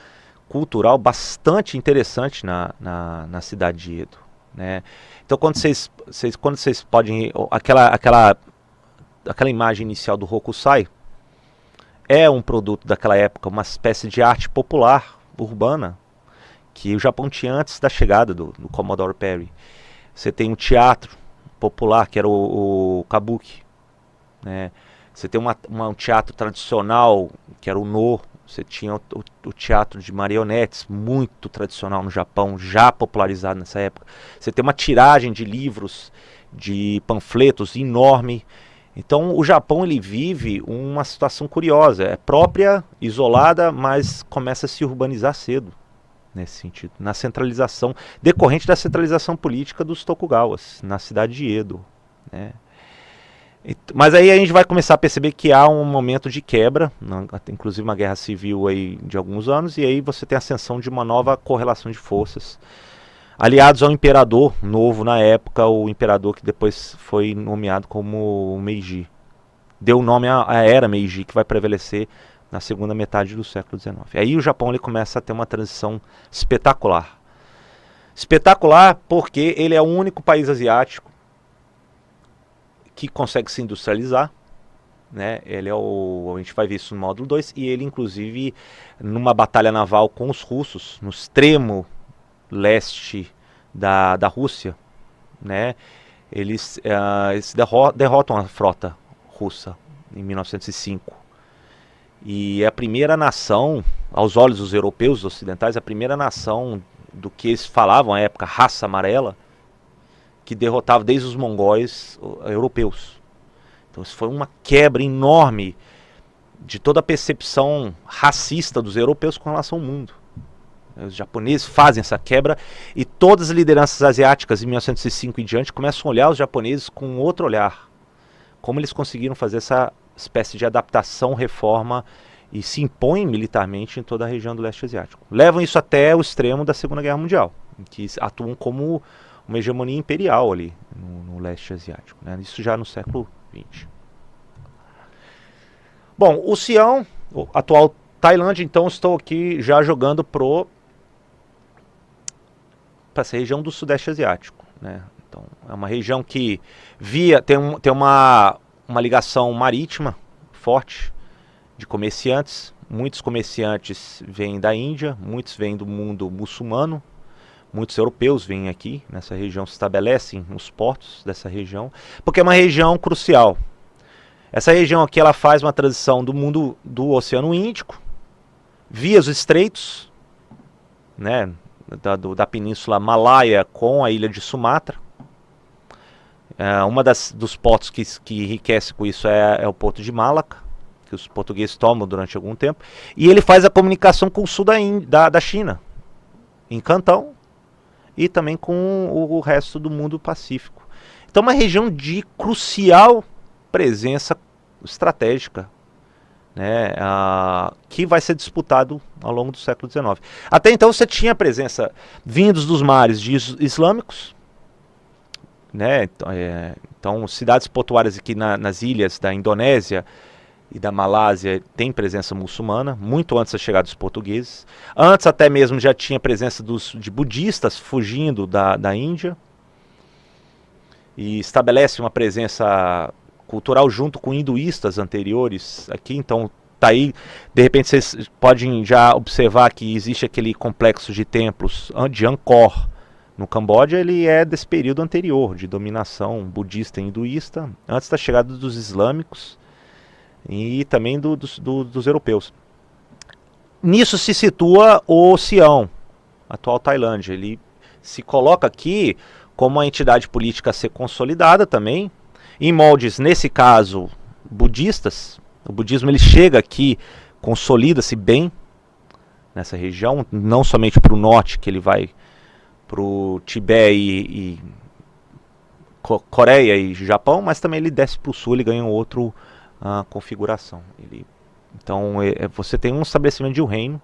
cultural bastante interessante na cidade de Edo, né? Então quando vocês podem, aquela imagem inicial do Hokusai é um produto daquela época, uma espécie de arte popular urbana que o Japão tinha antes da chegada do Commodore Perry. Você tem um teatro popular, que era o Kabuki, né? Você tem um teatro tradicional, que era o No. Você tinha o teatro de marionetes, muito tradicional no Japão, já popularizado nessa época. Você tem uma tiragem de livros, de panfletos enorme. Então o Japão ele vive uma situação curiosa, é própria, isolada, mas começa a se urbanizar cedo, nesse sentido, na centralização, decorrente da centralização política dos Tokugawas, na cidade de Edo, né? Mas aí a gente vai começar a perceber que há um momento de quebra, inclusive uma guerra civil aí de alguns anos, e aí você tem a ascensão de uma nova correlação de forças, aliados ao imperador novo na época, o imperador que depois foi nomeado como Meiji. Deu o nome à era Meiji, que vai prevalecer na segunda metade do século XIX. Aí o Japão ele começa a ter uma transição espetacular. Espetacular porque ele é o único país asiático que consegue se industrializar, né? Ele é a gente vai ver isso no módulo 2, e ele inclusive numa batalha naval com os russos, no extremo leste da Rússia, né? Eles derrotam a frota russa em 1905. E é a primeira nação, aos olhos dos europeus ocidentais, a primeira nação do que eles falavam à época, raça amarela, que derrotava desde os mongóis europeus. Então isso foi uma quebra enorme de toda a percepção racista dos europeus com relação ao mundo. Os japoneses fazem essa quebra e todas as lideranças asiáticas em 1905 e diante começam a olhar os japoneses com outro olhar. Como eles conseguiram fazer essa espécie de adaptação, reforma e se impõem militarmente em toda a região do leste asiático. Levam isso até o extremo da Segunda Guerra Mundial, em que atuam como uma hegemonia imperial ali no leste asiático, né? Isso já no século XX. Bom, o Sião, o atual Tailândia, então estou aqui já jogando pro para essa região do Sudeste Asiático, né? Então, é uma região que tem uma ligação marítima forte de comerciantes. Muitos comerciantes vêm da Índia, muitos vêm do mundo muçulmano, muitos europeus vêm aqui nessa região, se estabelecem nos portos dessa região, porque é uma região crucial. Essa região aqui ela faz uma transição do mundo do Oceano Índico, via os estreitos, né, da Península Malaya com a ilha de Sumatra. Uma dos portos que enriquece com isso é o porto de Malaca, que os portugueses tomam durante algum tempo. E ele faz a comunicação com o sul da China, em Cantão, e também com o resto do mundo pacífico. Então uma região de crucial presença estratégica, né, que vai ser disputado ao longo do século XIX. Até então você tinha presença vindos dos mares islâmicos, né, então cidades portuárias aqui nas ilhas da Indonésia e da Malásia tem presença muçulmana, muito antes da chegada dos portugueses. Antes até mesmo já tinha presença de budistas fugindo da Índia, e estabelece uma presença cultural junto com hinduístas anteriores aqui. Então tá aí, de repente vocês podem já observar que existe aquele complexo de templos de Angkor no Camboja. Ele é desse período anterior de dominação budista e hinduísta, antes da chegada dos islâmicos e também dos europeus. Nisso se situa o Sião, atual Tailândia. Ele se coloca aqui como uma entidade política a ser consolidada também, em moldes, nesse caso, budistas. O budismo ele chega aqui, consolida-se bem nessa região, não somente para o norte, que ele vai para o Tibete e Coreia e Japão, mas também ele desce para o sul, ele ganha outra configuração. Então você tem um estabelecimento de um reino,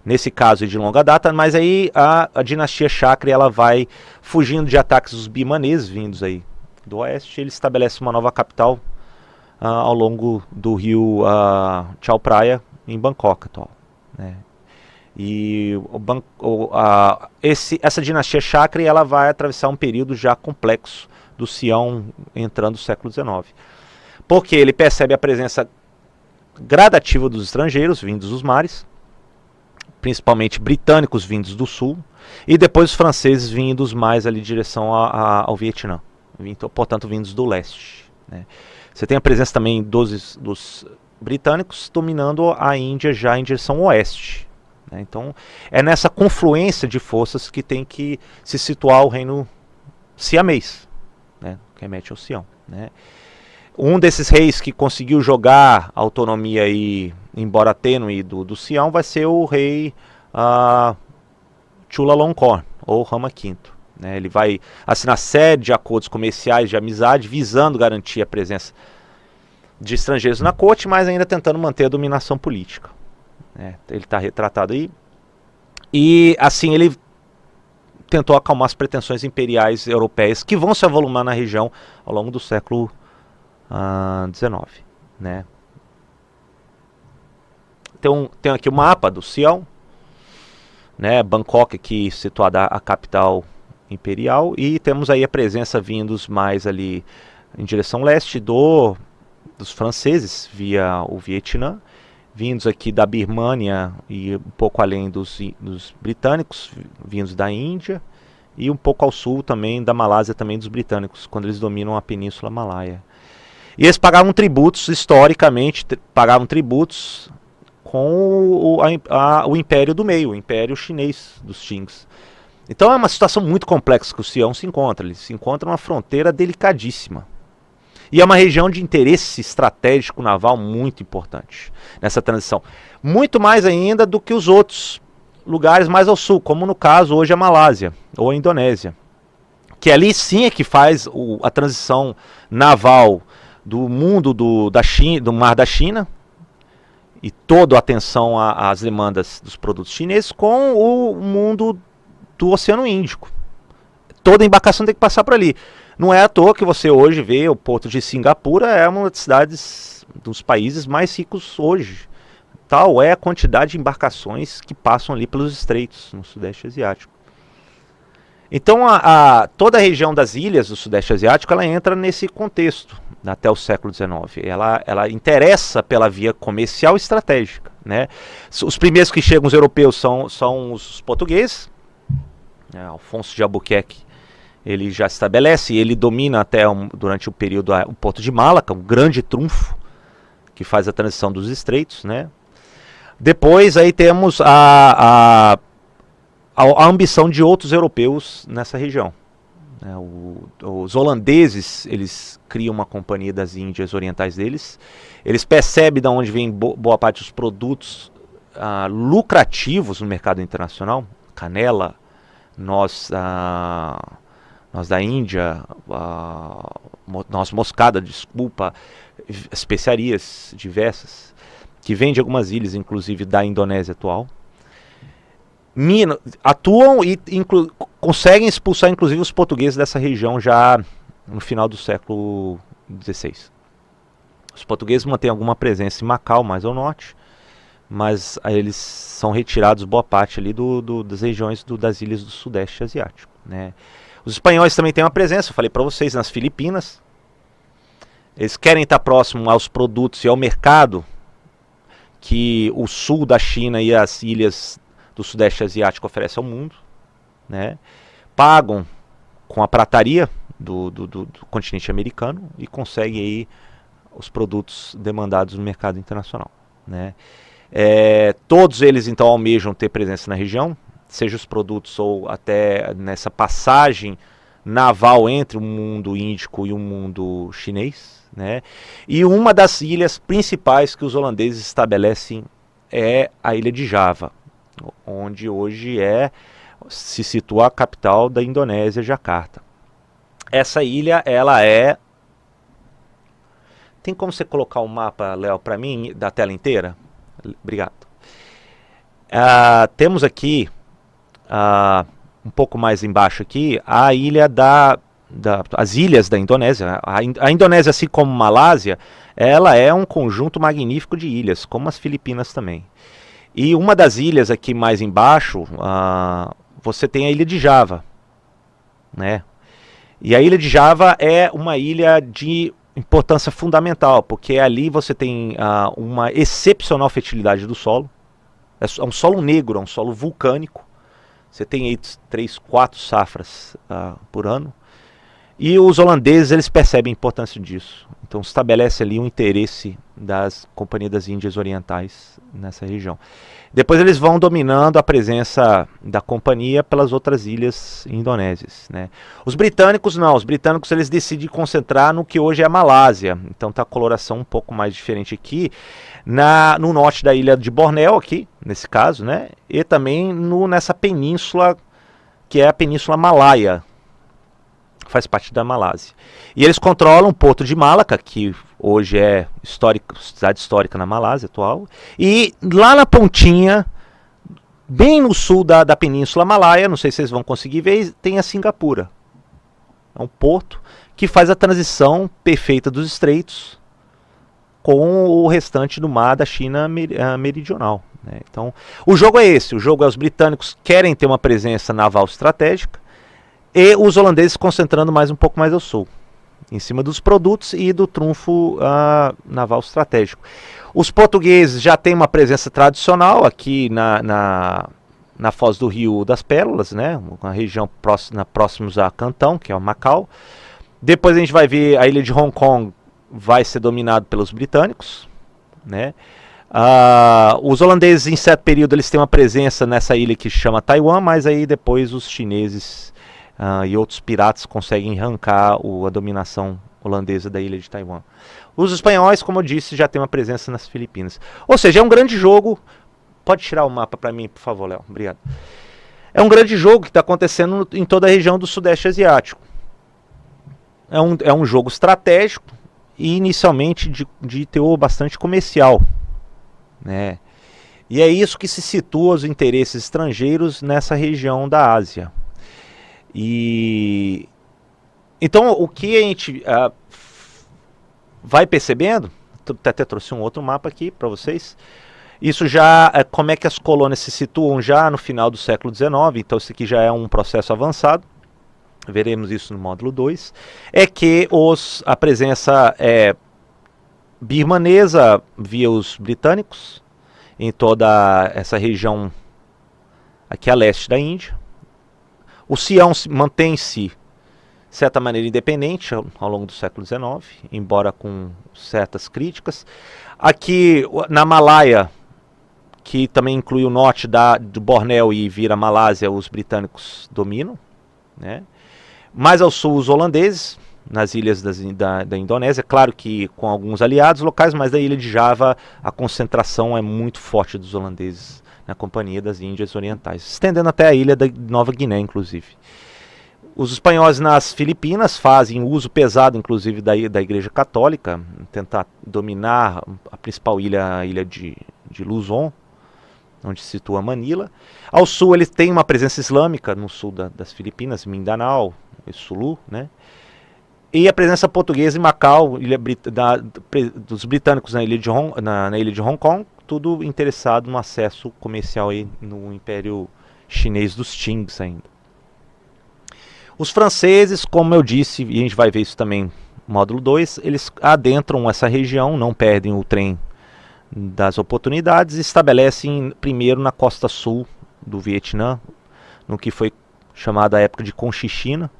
nesse caso de longa data, mas aí a dinastia Chakra ela vai fugindo de ataques dos bimaneses vindos aí do oeste. Ele estabelece uma nova capital ao longo do rio Chao Phraya, em Bangkok atual, né? E essa dinastia Chakra ela vai atravessar um período já complexo do Sião entrando no século XIX, porque ele percebe a presença gradativa dos estrangeiros vindos dos mares, principalmente britânicos vindos do sul, e depois os franceses vindos mais ali em direção ao Vietnã, portanto vindos do leste, né? Você tem a presença também dos britânicos dominando a Índia já em direção oeste, né? Então é nessa confluência de forças que tem que se situar o reino siamês, né, que remete ao Sião, né? Um desses reis que conseguiu jogar a autonomia aí, embora tênue, do Sião, vai ser o rei Chulalongkorn, ou Rama V, né? Ele vai assinar série de acordos comerciais de amizade, visando garantir a presença de estrangeiros na corte, mas ainda tentando manter a dominação política, né? Ele está retratado aí. E assim ele tentou acalmar as pretensões imperiais europeias que vão se avolumar na região ao longo do século XIX, né? Tem aqui o mapa do Sião, né? Bangkok aqui situada a capital imperial, e temos aí a presença vindos mais ali em direção leste dos franceses via o Vietnã, vindos aqui da Birmânia e um pouco além dos britânicos vindos da Índia, e um pouco ao sul também da Malásia, também dos britânicos, quando eles dominam a Península Malaya. E eles pagavam tributos, historicamente, pagavam tributos com o Império do Meio, o Império Chinês dos Qings. Então é uma situação muito complexa que o Sião se encontra. Ele se encontra numa fronteira delicadíssima. E é uma região de interesse estratégico naval muito importante nessa transição. Muito mais ainda do que os outros lugares mais ao sul, como no caso hoje a Malásia ou a Indonésia. Que ali sim é que faz a transição naval do mundo do Mar da China e toda a atenção às demandas dos produtos chineses com o mundo do Oceano Índico. Toda embarcação tem que passar por ali. Não é à toa que você hoje vê o porto de Singapura é uma das cidades dos países mais ricos hoje. Tal é a quantidade de embarcações que passam ali pelos estreitos no Sudeste Asiático. Então toda a região das ilhas do Sudeste Asiático ela entra nesse contexto até o século XIX. Ela interessa pela via comercial e estratégica, né? Os primeiros que chegam, os europeus, são os portugueses. Alfonso de Albuquerque, ele já estabelece, ele domina até durante o período o Porto de Malaca, um grande trunfo que faz a transição dos estreitos, né? Depois aí temos a ambição de outros europeus nessa região. Os holandeses, eles criam uma companhia das Índias Orientais deles. Eles percebem de onde vem boa parte dos produtos lucrativos no mercado internacional. Canela, noz da Índia, noz moscada, desculpa, especiarias diversas, que vêm de algumas ilhas, inclusive da Indonésia atual. Atuam e conseguem expulsar inclusive os portugueses dessa região já no final do século XVI. Os portugueses mantêm alguma presença em Macau, mais ao norte, mas aí eles são retirados boa parte ali das regiões das ilhas do Sudeste Asiático, né? Os espanhóis também têm uma presença, eu falei para vocês, nas Filipinas. Eles querem estar próximo aos produtos e ao mercado que o sul da China e as ilhas do Sudeste Asiático oferece ao mundo, né? Pagam com a prataria do continente americano e conseguem aí os produtos demandados no mercado internacional, né? Todos eles então almejam ter presença na região, seja os produtos ou até nessa passagem naval entre o mundo índico e o mundo chinês, né? E uma das ilhas principais que os holandeses estabelecem é a ilha de Java, onde hoje se situa a capital da Indonésia, Jakarta. Essa ilha, ela Tem como você colocar o mapa, Léo, para mim, da tela inteira? Obrigado. Temos aqui, um pouco mais embaixo aqui, a ilha as ilhas da Indonésia. A Indonésia, assim como Malásia, ela é um conjunto magnífico de ilhas, como as Filipinas também. E uma das ilhas aqui mais embaixo, você tem a ilha de Java, né? E a ilha de Java é uma ilha de importância fundamental, porque ali você tem uma excepcional fertilidade do solo. É um solo negro, é um solo vulcânico. Você tem aí 3, 4 safras por ano. E os holandeses, eles percebem a importância disso. Então estabelece ali um interesse das Companhias das Índias Orientais nessa região. Depois eles vão dominando a presença da companhia pelas outras ilhas indonésias, né? Os britânicos não, os britânicos eles decidem concentrar no que hoje é a Malásia. Então tá a coloração um pouco mais diferente aqui, no norte da ilha de Bornéu aqui, nesse caso, né? E também nessa península, que é a Península Malaia, faz parte da Malásia. E eles controlam o Porto de Malaca, que hoje é cidade histórica na Malásia atual. E lá na pontinha, bem no sul da Península Malaia, não sei se vocês vão conseguir ver, tem a Singapura. É um porto que faz a transição perfeita dos estreitos com o restante do mar da China meridional, né? Então, o jogo é esse. O jogo é os britânicos querem ter uma presença naval estratégica, e os holandeses concentrando um pouco mais ao sul, em cima dos produtos e do trunfo naval estratégico. Os portugueses já têm uma presença tradicional aqui na foz do Rio das Pérolas, né? Uma região próximos a Cantão, que é o Macau. Depois a gente vai ver a ilha de Hong Kong vai ser dominado pelos britânicos, né? Os holandeses em certo período eles têm uma presença nessa ilha que se chama Taiwan, mas aí depois os chineses e outros piratas conseguem arrancar a dominação holandesa da ilha de Taiwan. Os espanhóis, como eu disse, já têm uma presença nas Filipinas. Ou seja, é um grande jogo. Pode tirar o mapa para mim, por favor, Léo. Obrigado. É um grande jogo que está acontecendo em toda a região do Sudeste Asiático. É um jogo estratégico e inicialmente de teor bastante comercial, né? E é isso que se situa os interesses estrangeiros nessa região da Ásia. E então o que a gente vai percebendo, até trouxe um outro mapa aqui para vocês. Isso já como é que as colônias se situam já no final do século XIX. Então isso aqui já é um processo avançado. veremos isso no módulo 2, é que a presença birmanesa via os britânicos em toda essa região aqui a leste da Índia. O Sião mantém-se, de certa maneira, independente ao longo do século XIX, embora com certas críticas. Aqui na Malaya, que também inclui o norte do Bornéu e vira Malásia, os britânicos dominam, né? Mais ao sul, os holandeses, nas ilhas da Indonésia, claro que com alguns aliados locais, mas da ilha de Java a concentração é muito forte dos holandeses na Companhia das Índias Orientais, estendendo até a ilha da Nova Guiné, inclusive. Os espanhóis nas Filipinas fazem uso pesado, inclusive, da Igreja Católica, tentar dominar a principal ilha, a ilha de Luzon, onde se situa Manila. Ao sul, eles têm uma presença islâmica, no sul das Filipinas, Mindanao e Sulu, né? E a presença portuguesa em Macau, dos britânicos na ilha de Hong Kong, tudo interessado no acesso comercial aí no Império Chinês dos Qings ainda. Os franceses, como eu disse, e a gente vai ver isso também no módulo 2, eles adentram essa região, não perdem o trem das oportunidades e estabelecem primeiro na costa sul do Vietnã, no que foi chamada a época de Conchichina,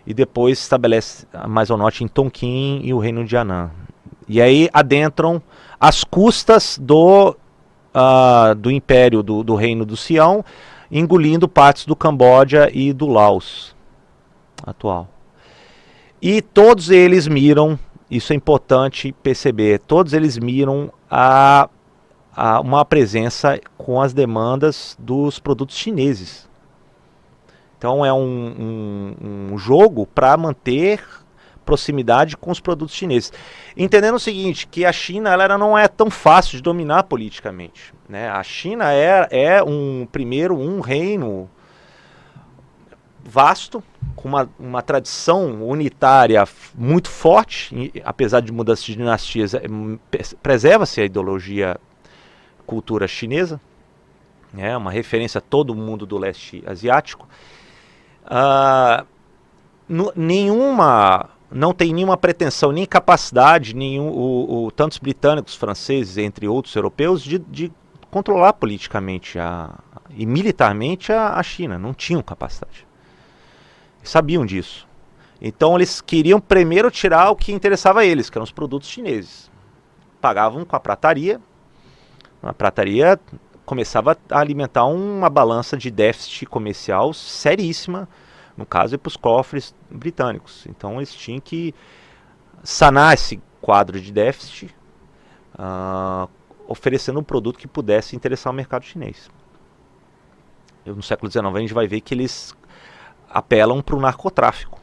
e depois estabelece mais ao norte em Tonkin e o reino de Annan. E aí adentram as custas do império do reino do Sião, engolindo partes do Camboja e do Laos atual. E todos eles miram, isso é importante perceber, todos eles miram a uma presença com as demandas dos produtos chineses. Então é um jogo para manter proximidade com os produtos chineses. Entendendo o seguinte, que a China ela não é tão fácil de dominar politicamente, né? A China é um reino vasto, com uma tradição unitária muito forte, apesar de mudanças de dinastias, preserva-se a ideologia, cultura chinesa, uma referência a todo o mundo do leste asiático. Não tem nenhuma pretensão, nem capacidade, tanto os britânicos, franceses, entre outros europeus, de controlar politicamente e militarmente a China. Não tinham capacidade. Sabiam disso. Então eles queriam primeiro tirar o que interessava a eles, que eram os produtos chineses. Pagavam com a prataria. A prataria começava a alimentar uma balança de déficit comercial seríssima, no caso, é para os cofres britânicos. Então eles tinham que sanar esse quadro de déficit, oferecendo um produto que pudesse interessar o mercado chinês. No século XIX a gente vai ver que eles apelam para o narcotráfico,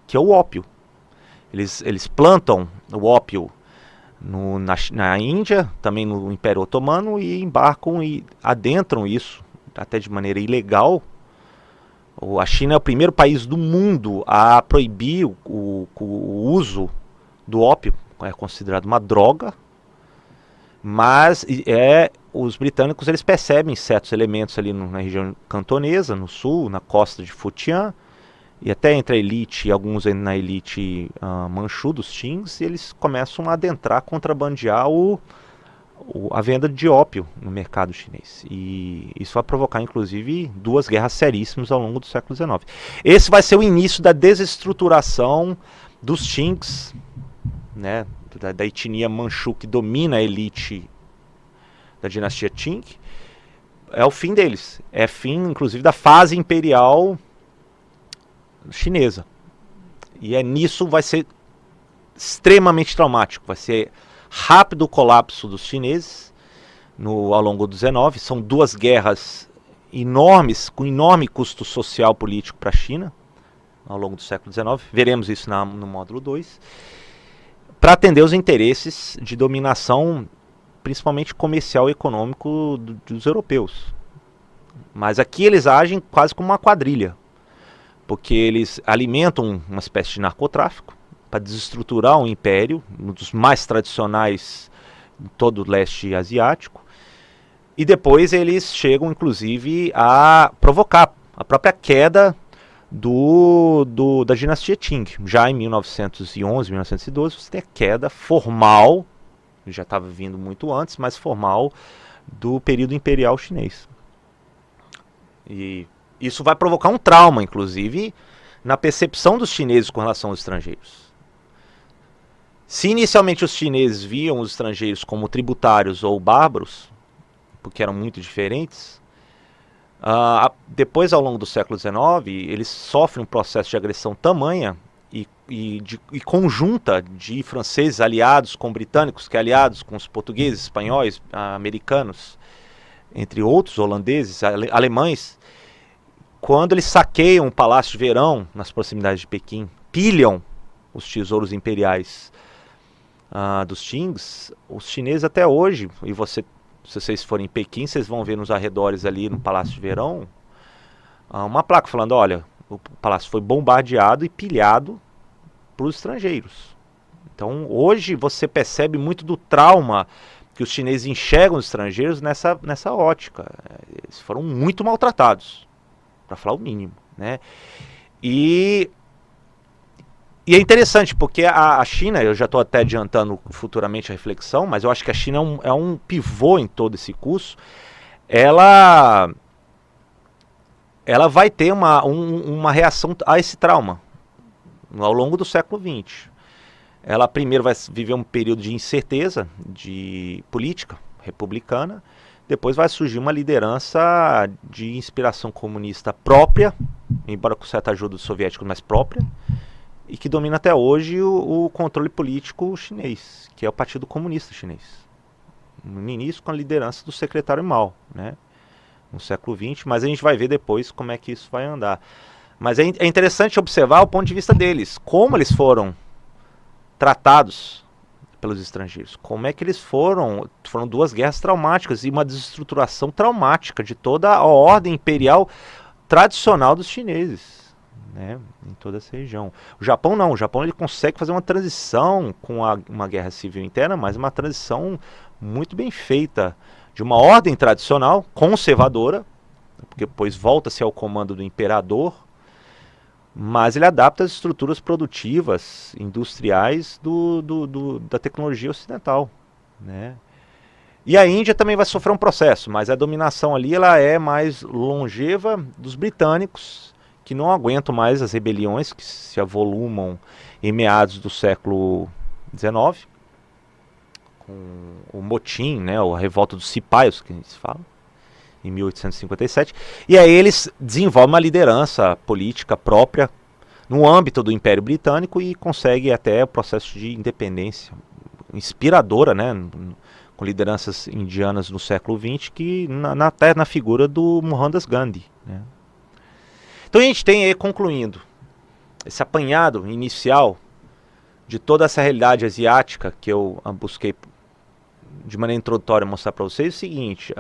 que é o ópio. Eles plantam o ópio na Índia, também no Império Otomano, e embarcam e adentram isso, até de maneira ilegal. A China é o primeiro país do mundo a proibir o uso do ópio, é considerado uma droga, mas os britânicos eles percebem certos elementos ali na região cantonesa, no sul, na costa de Futian, e até entre a elite e alguns na elite manchu dos Qings, e eles começam a adentrar, contrabandear a venda de ópio no mercado chinês. E isso vai provocar, inclusive, 2 guerras seríssimas ao longo do século XIX. Esse vai ser o início da desestruturação dos Qings, né, da etnia manchu que domina a elite da dinastia Qing. É o fim deles. É fim, inclusive, da fase imperial chinesa. E nisso vai ser extremamente traumático. Vai ser rápido o colapso dos chineses ao longo do XIX. São 2 guerras enormes, com enorme custo social político para a China ao longo do século XIX. Veremos isso no módulo 2. Para atender os interesses de dominação, principalmente comercial e econômico dos europeus. Mas aqui eles agem quase como uma quadrilha, porque eles alimentam uma espécie de narcotráfico para desestruturar um império, um dos mais tradicionais em todo o leste asiático, e depois eles chegam inclusive a provocar a própria queda da dinastia Qing. Já em 1911, 1912, você tem a queda formal, já estava vindo muito antes, mas formal, do período imperial chinês. E isso vai provocar um trauma, inclusive, na percepção dos chineses com relação aos estrangeiros. Se inicialmente os chineses viam os estrangeiros como tributários ou bárbaros, porque eram muito diferentes, depois, ao longo do século XIX, eles sofrem um processo de agressão tamanha e conjunta de franceses aliados com britânicos, que é aliados com os portugueses, espanhóis, americanos, entre outros, holandeses, alemães, quando eles saqueiam o Palácio de Verão, nas proximidades de Pequim, pilham os tesouros imperiais dos Qings. Os chineses até hoje, e se vocês forem em Pequim, vocês vão ver nos arredores ali no Palácio de Verão, uma placa falando, olha, o palácio foi bombardeado e pilhado para os estrangeiros. Então hoje você percebe muito do trauma que os chineses enxergam os estrangeiros nessa ótica. Eles foram muito maltratados, para falar o mínimo, né? E é interessante, porque a China, eu já estou até adiantando futuramente a reflexão, mas eu acho que a China é um pivô em todo esse curso. Ela vai ter uma reação a esse trauma ao longo do século XX. Ela primeiro vai viver um período de incerteza de política republicana, depois vai surgir uma liderança de inspiração comunista própria, embora com certa ajuda dos soviéticos, mas própria, e que domina até hoje o controle político chinês, que é o Partido Comunista Chinês. No início com a liderança do secretário Mao, né, no século XX, mas a gente vai ver depois como é que isso vai andar. Mas é interessante observar o ponto de vista deles, como eles foram tratados pelos estrangeiros, como é que eles foram duas guerras traumáticas e uma desestruturação traumática de toda a ordem imperial tradicional dos chineses, né, em toda essa região. O Japão não, o Japão ele consegue fazer uma transição com uma guerra civil interna, mas uma transição muito bem feita de uma ordem tradicional, conservadora, porque depois volta-se ao comando do imperador, mas ele adapta as estruturas produtivas, industriais da tecnologia ocidental, né? E a Índia também vai sofrer um processo, mas a dominação ali ela é mais longeva dos britânicos, que não aguentam mais as rebeliões que se avolumam em meados do século XIX, com o motim, né, a revolta dos cipaios, que a gente fala, em 1857, e aí eles desenvolvem uma liderança política própria no âmbito do Império Britânico e conseguem até o processo de independência inspiradora, né, com lideranças indianas no século XX, que até na figura do Mohandas Gandhi, né. Então a gente tem aí, concluindo, esse apanhado inicial de toda essa realidade asiática que eu busquei de maneira introdutória mostrar para vocês, é o seguinte,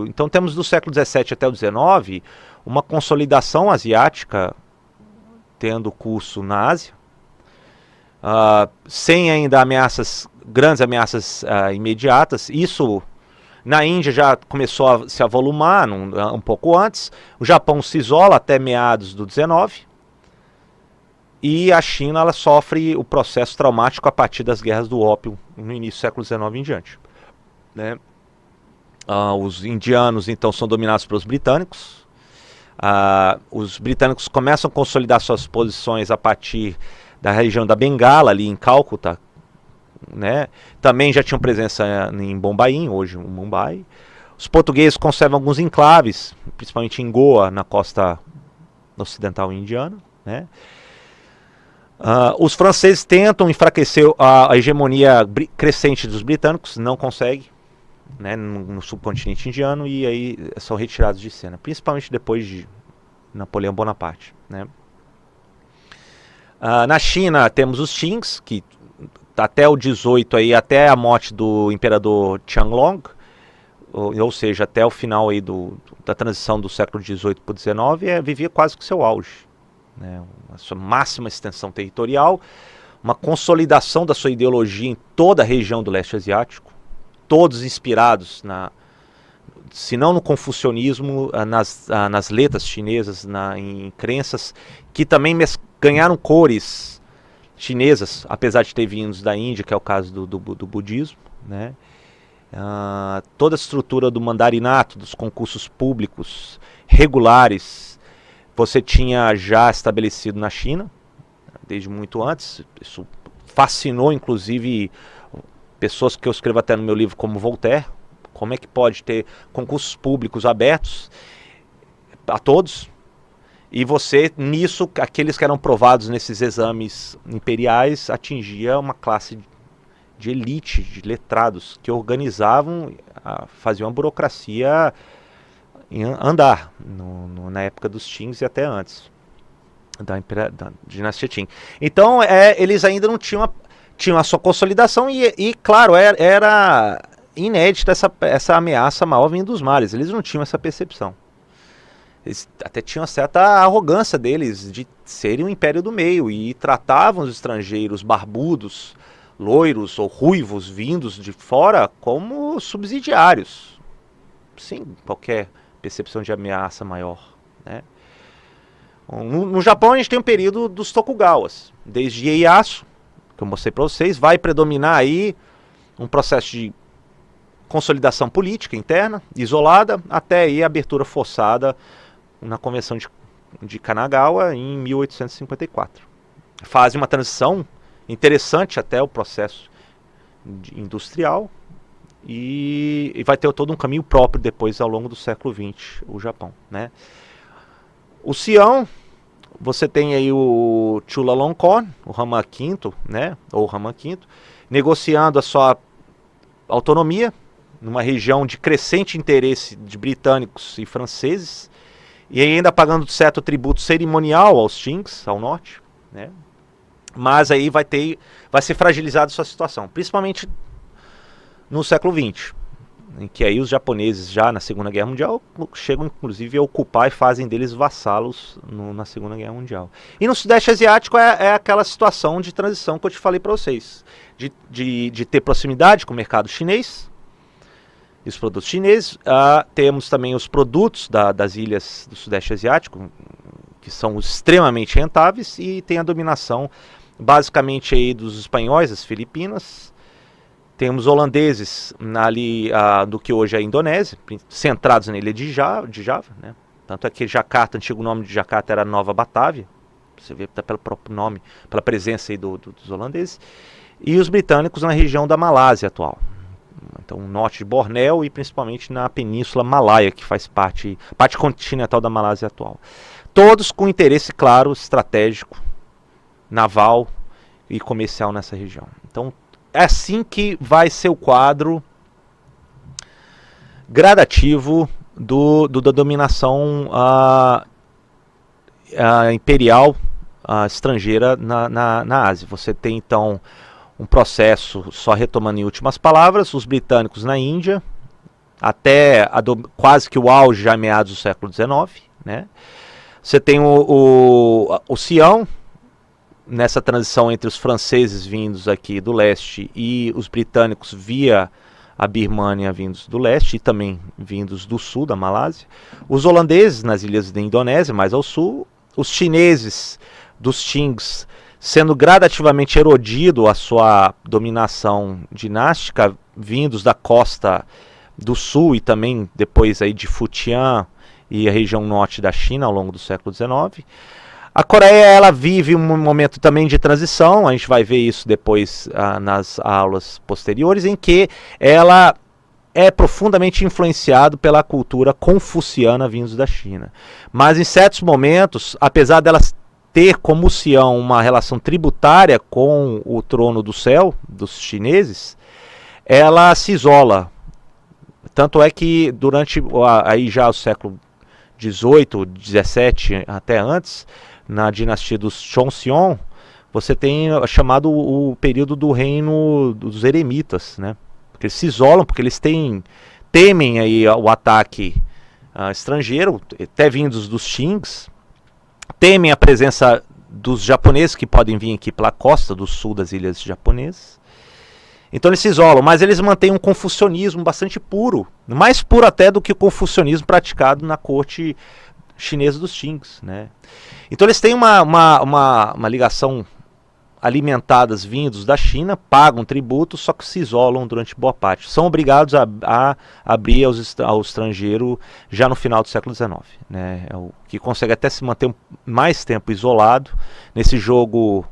então temos do século XVII até o XIX uma consolidação asiática tendo curso na Ásia, sem ainda grandes ameaças imediatas. Isso na Índia já começou a se avolumar um pouco antes. O Japão se isola até meados do XIX. E a China ela sofre o processo traumático a partir das guerras do ópio no início do século XIX em diante, né? Os indianos então são dominados pelos britânicos. Os britânicos começam a consolidar suas posições a partir da região da Bengala, ali em Cálcuta, né? Também já tinham presença em Bombaim, hoje Mumbai. Os portugueses conservam alguns enclaves, principalmente em Goa, na costa ocidental indiana, né? Os franceses tentam enfraquecer a hegemonia crescente dos britânicos, não conseguem, né, no subcontinente indiano, e aí são retirados de cena, principalmente depois de Napoleão Bonaparte, né. Na China temos os Qings, que até o 18, aí, até a morte do imperador Qianlong, ou seja, até o final aí da transição do século XVIII para o XIX, vivia quase que seu auge, né, a sua máxima extensão territorial, uma consolidação da sua ideologia em toda a região do leste asiático, todos inspirados se não no confucionismo, nas letras chinesas, em crenças que também ganharam cores chinesas, apesar de ter vindos da Índia, que é o caso do budismo, né? Toda a estrutura do mandarinato, dos concursos públicos regulares, você tinha já estabelecido na China, desde muito antes. Isso fascinou, inclusive, pessoas que eu escrevo até no meu livro, como Voltaire. Como é que pode ter concursos públicos abertos a todos? E você, nisso, aqueles que eram provados nesses exames imperiais, atingia uma classe de elite, de letrados, que organizavam, faziam a burocracia andar, na época dos Qings e até antes, da dinastia Qing. Então, eles ainda não tinham a sua consolidação e claro, era inédita essa ameaça maior vindo dos mares. Eles não tinham essa percepção. Eles até tinham uma certa arrogância deles de serem um império do meio e tratavam os estrangeiros barbudos, loiros ou ruivos vindos de fora como subsidiários. Sim, qualquer percepção de ameaça maior, né? No Japão a gente tem um período dos Tokugawas, desde Ieyasu, que eu mostrei para vocês, vai predominar aí um processo de consolidação política interna, isolada, até aí a abertura forçada na Convenção de Kanagawa em 1854. Faz uma transição interessante até o processo industrial e vai ter todo um caminho próprio depois ao longo do século XX, o Japão, né? O Sião, você tem aí o Chulalongkorn, o Rama V, né, ou Rama V, negociando a sua autonomia numa região de crescente interesse de britânicos e franceses, e ainda pagando certo tributo cerimonial aos Qings, ao norte, né? Mas aí vai ser fragilizada a sua situação, principalmente no século XX, em que aí os japoneses já na Segunda Guerra Mundial chegam inclusive a ocupar e fazem deles vassalos na Segunda Guerra Mundial. E no Sudeste Asiático é aquela situação de transição que eu te falei para vocês, de ter proximidade com o mercado chinês, e os produtos chineses. Temos também os produtos das ilhas do Sudeste Asiático, que são extremamente rentáveis, e tem a dominação basicamente aí dos espanhóis, das Filipinas. Temos holandeses ali do que hoje é a Indonésia, centrados na ilha de Java, né? Tanto é que Jakarta, o antigo nome de Jakarta era Nova Batávia, você vê até pelo próprio nome, pela presença aí dos holandeses, e os britânicos na região da Malásia atual. Então, o norte de Bornéu e principalmente na Península Malaia, que faz parte continental da Malásia atual. Todos com interesse, claro, estratégico, naval e comercial nessa região. Então, é assim que vai ser o quadro gradativo da dominação imperial estrangeira na Ásia. Você tem, então, um processo, só retomando em últimas palavras, os britânicos na Índia, até quase que o auge já meados do século XIX, né? Você tem o Sião, nessa transição entre os franceses vindos aqui do leste e os britânicos via a Birmânia vindos do leste e também vindos do sul da Malásia. Os holandeses nas ilhas da Indonésia, mais ao sul. Os chineses dos Qings sendo gradativamente erodido a sua dominação dinástica, vindos da costa do sul e também depois aí de Futian e a região norte da China ao longo do século XIX. A Coreia, ela vive um momento também de transição, a gente vai ver isso depois nas aulas posteriores, em que ela é profundamente influenciada pela cultura confuciana vindos da China. Mas em certos momentos, apesar dela ter como Sião uma relação tributária com o trono do céu, dos chineses, ela se isola. Tanto é que durante aí já o século XVIII, XVII, até antes, na dinastia dos Joseon, você tem chamado o período do reino dos eremitas, né? Porque eles se isolam, porque eles temem aí o ataque estrangeiro, até vindos dos Qings, temem a presença dos japoneses que podem vir aqui pela costa do sul das ilhas japonesas, Então eles se isolam, mas eles mantêm um confucionismo bastante puro, mais puro até do que o confucionismo praticado na corte chinesa dos Qings, né? Então eles têm uma ligação alimentadas vindos da China, pagam tributo, só que se isolam durante boa parte. São obrigados a abrir ao estrangeiro já no final do século XIX. Né? É o que consegue até se manter mais tempo isolado nesse jogo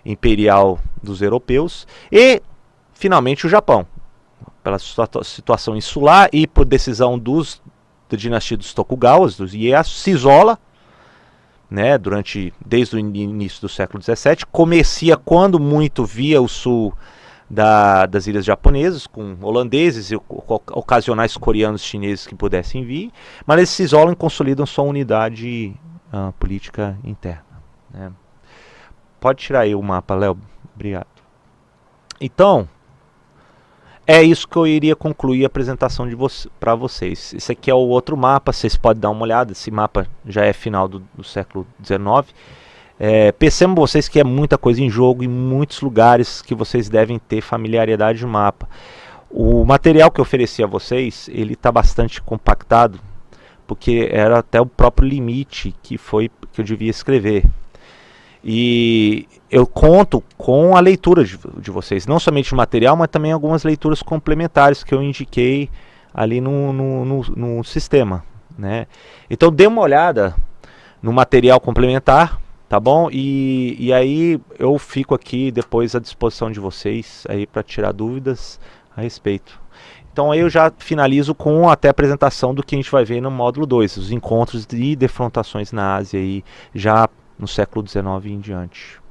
imperial dos europeus. E, finalmente, o Japão. Pela situação insular e por decisão da dinastia dos Tokugawas, dos Ieyasu, se isola, né, desde o início do século XVII, comercia quando muito via o sul das ilhas japonesas, com holandeses e ocasionais coreanos, chineses que pudessem vir, mas eles se isolam e consolidam sua unidade política interna. Né. Pode tirar aí o mapa, Léo. Obrigado. Então, é isso que eu iria concluir a apresentação para vocês. Esse aqui é o outro mapa, vocês podem dar uma olhada. Esse mapa já é final do século XIX. Percebam vocês que é muita coisa em jogo, em muitos lugares que vocês devem ter familiaridade no mapa. O material que eu ofereci a vocês, ele está bastante compactado, porque era até o próprio limite que eu devia escrever. E eu conto com a leitura de vocês, não somente o material, mas também algumas leituras complementares que eu indiquei ali no sistema. Né? Então dê uma olhada no material complementar, tá bom? E aí eu fico aqui depois à disposição de vocês aí para tirar dúvidas a respeito. Então aí eu já finalizo com até a apresentação do que a gente vai ver no módulo 2, os encontros e defrontações na Ásia aí, já no século XIX em diante.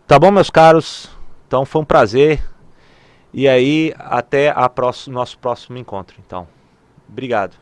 Tá bom, meus caros? Então foi um prazer. E aí, até nosso próximo encontro. Então, obrigado.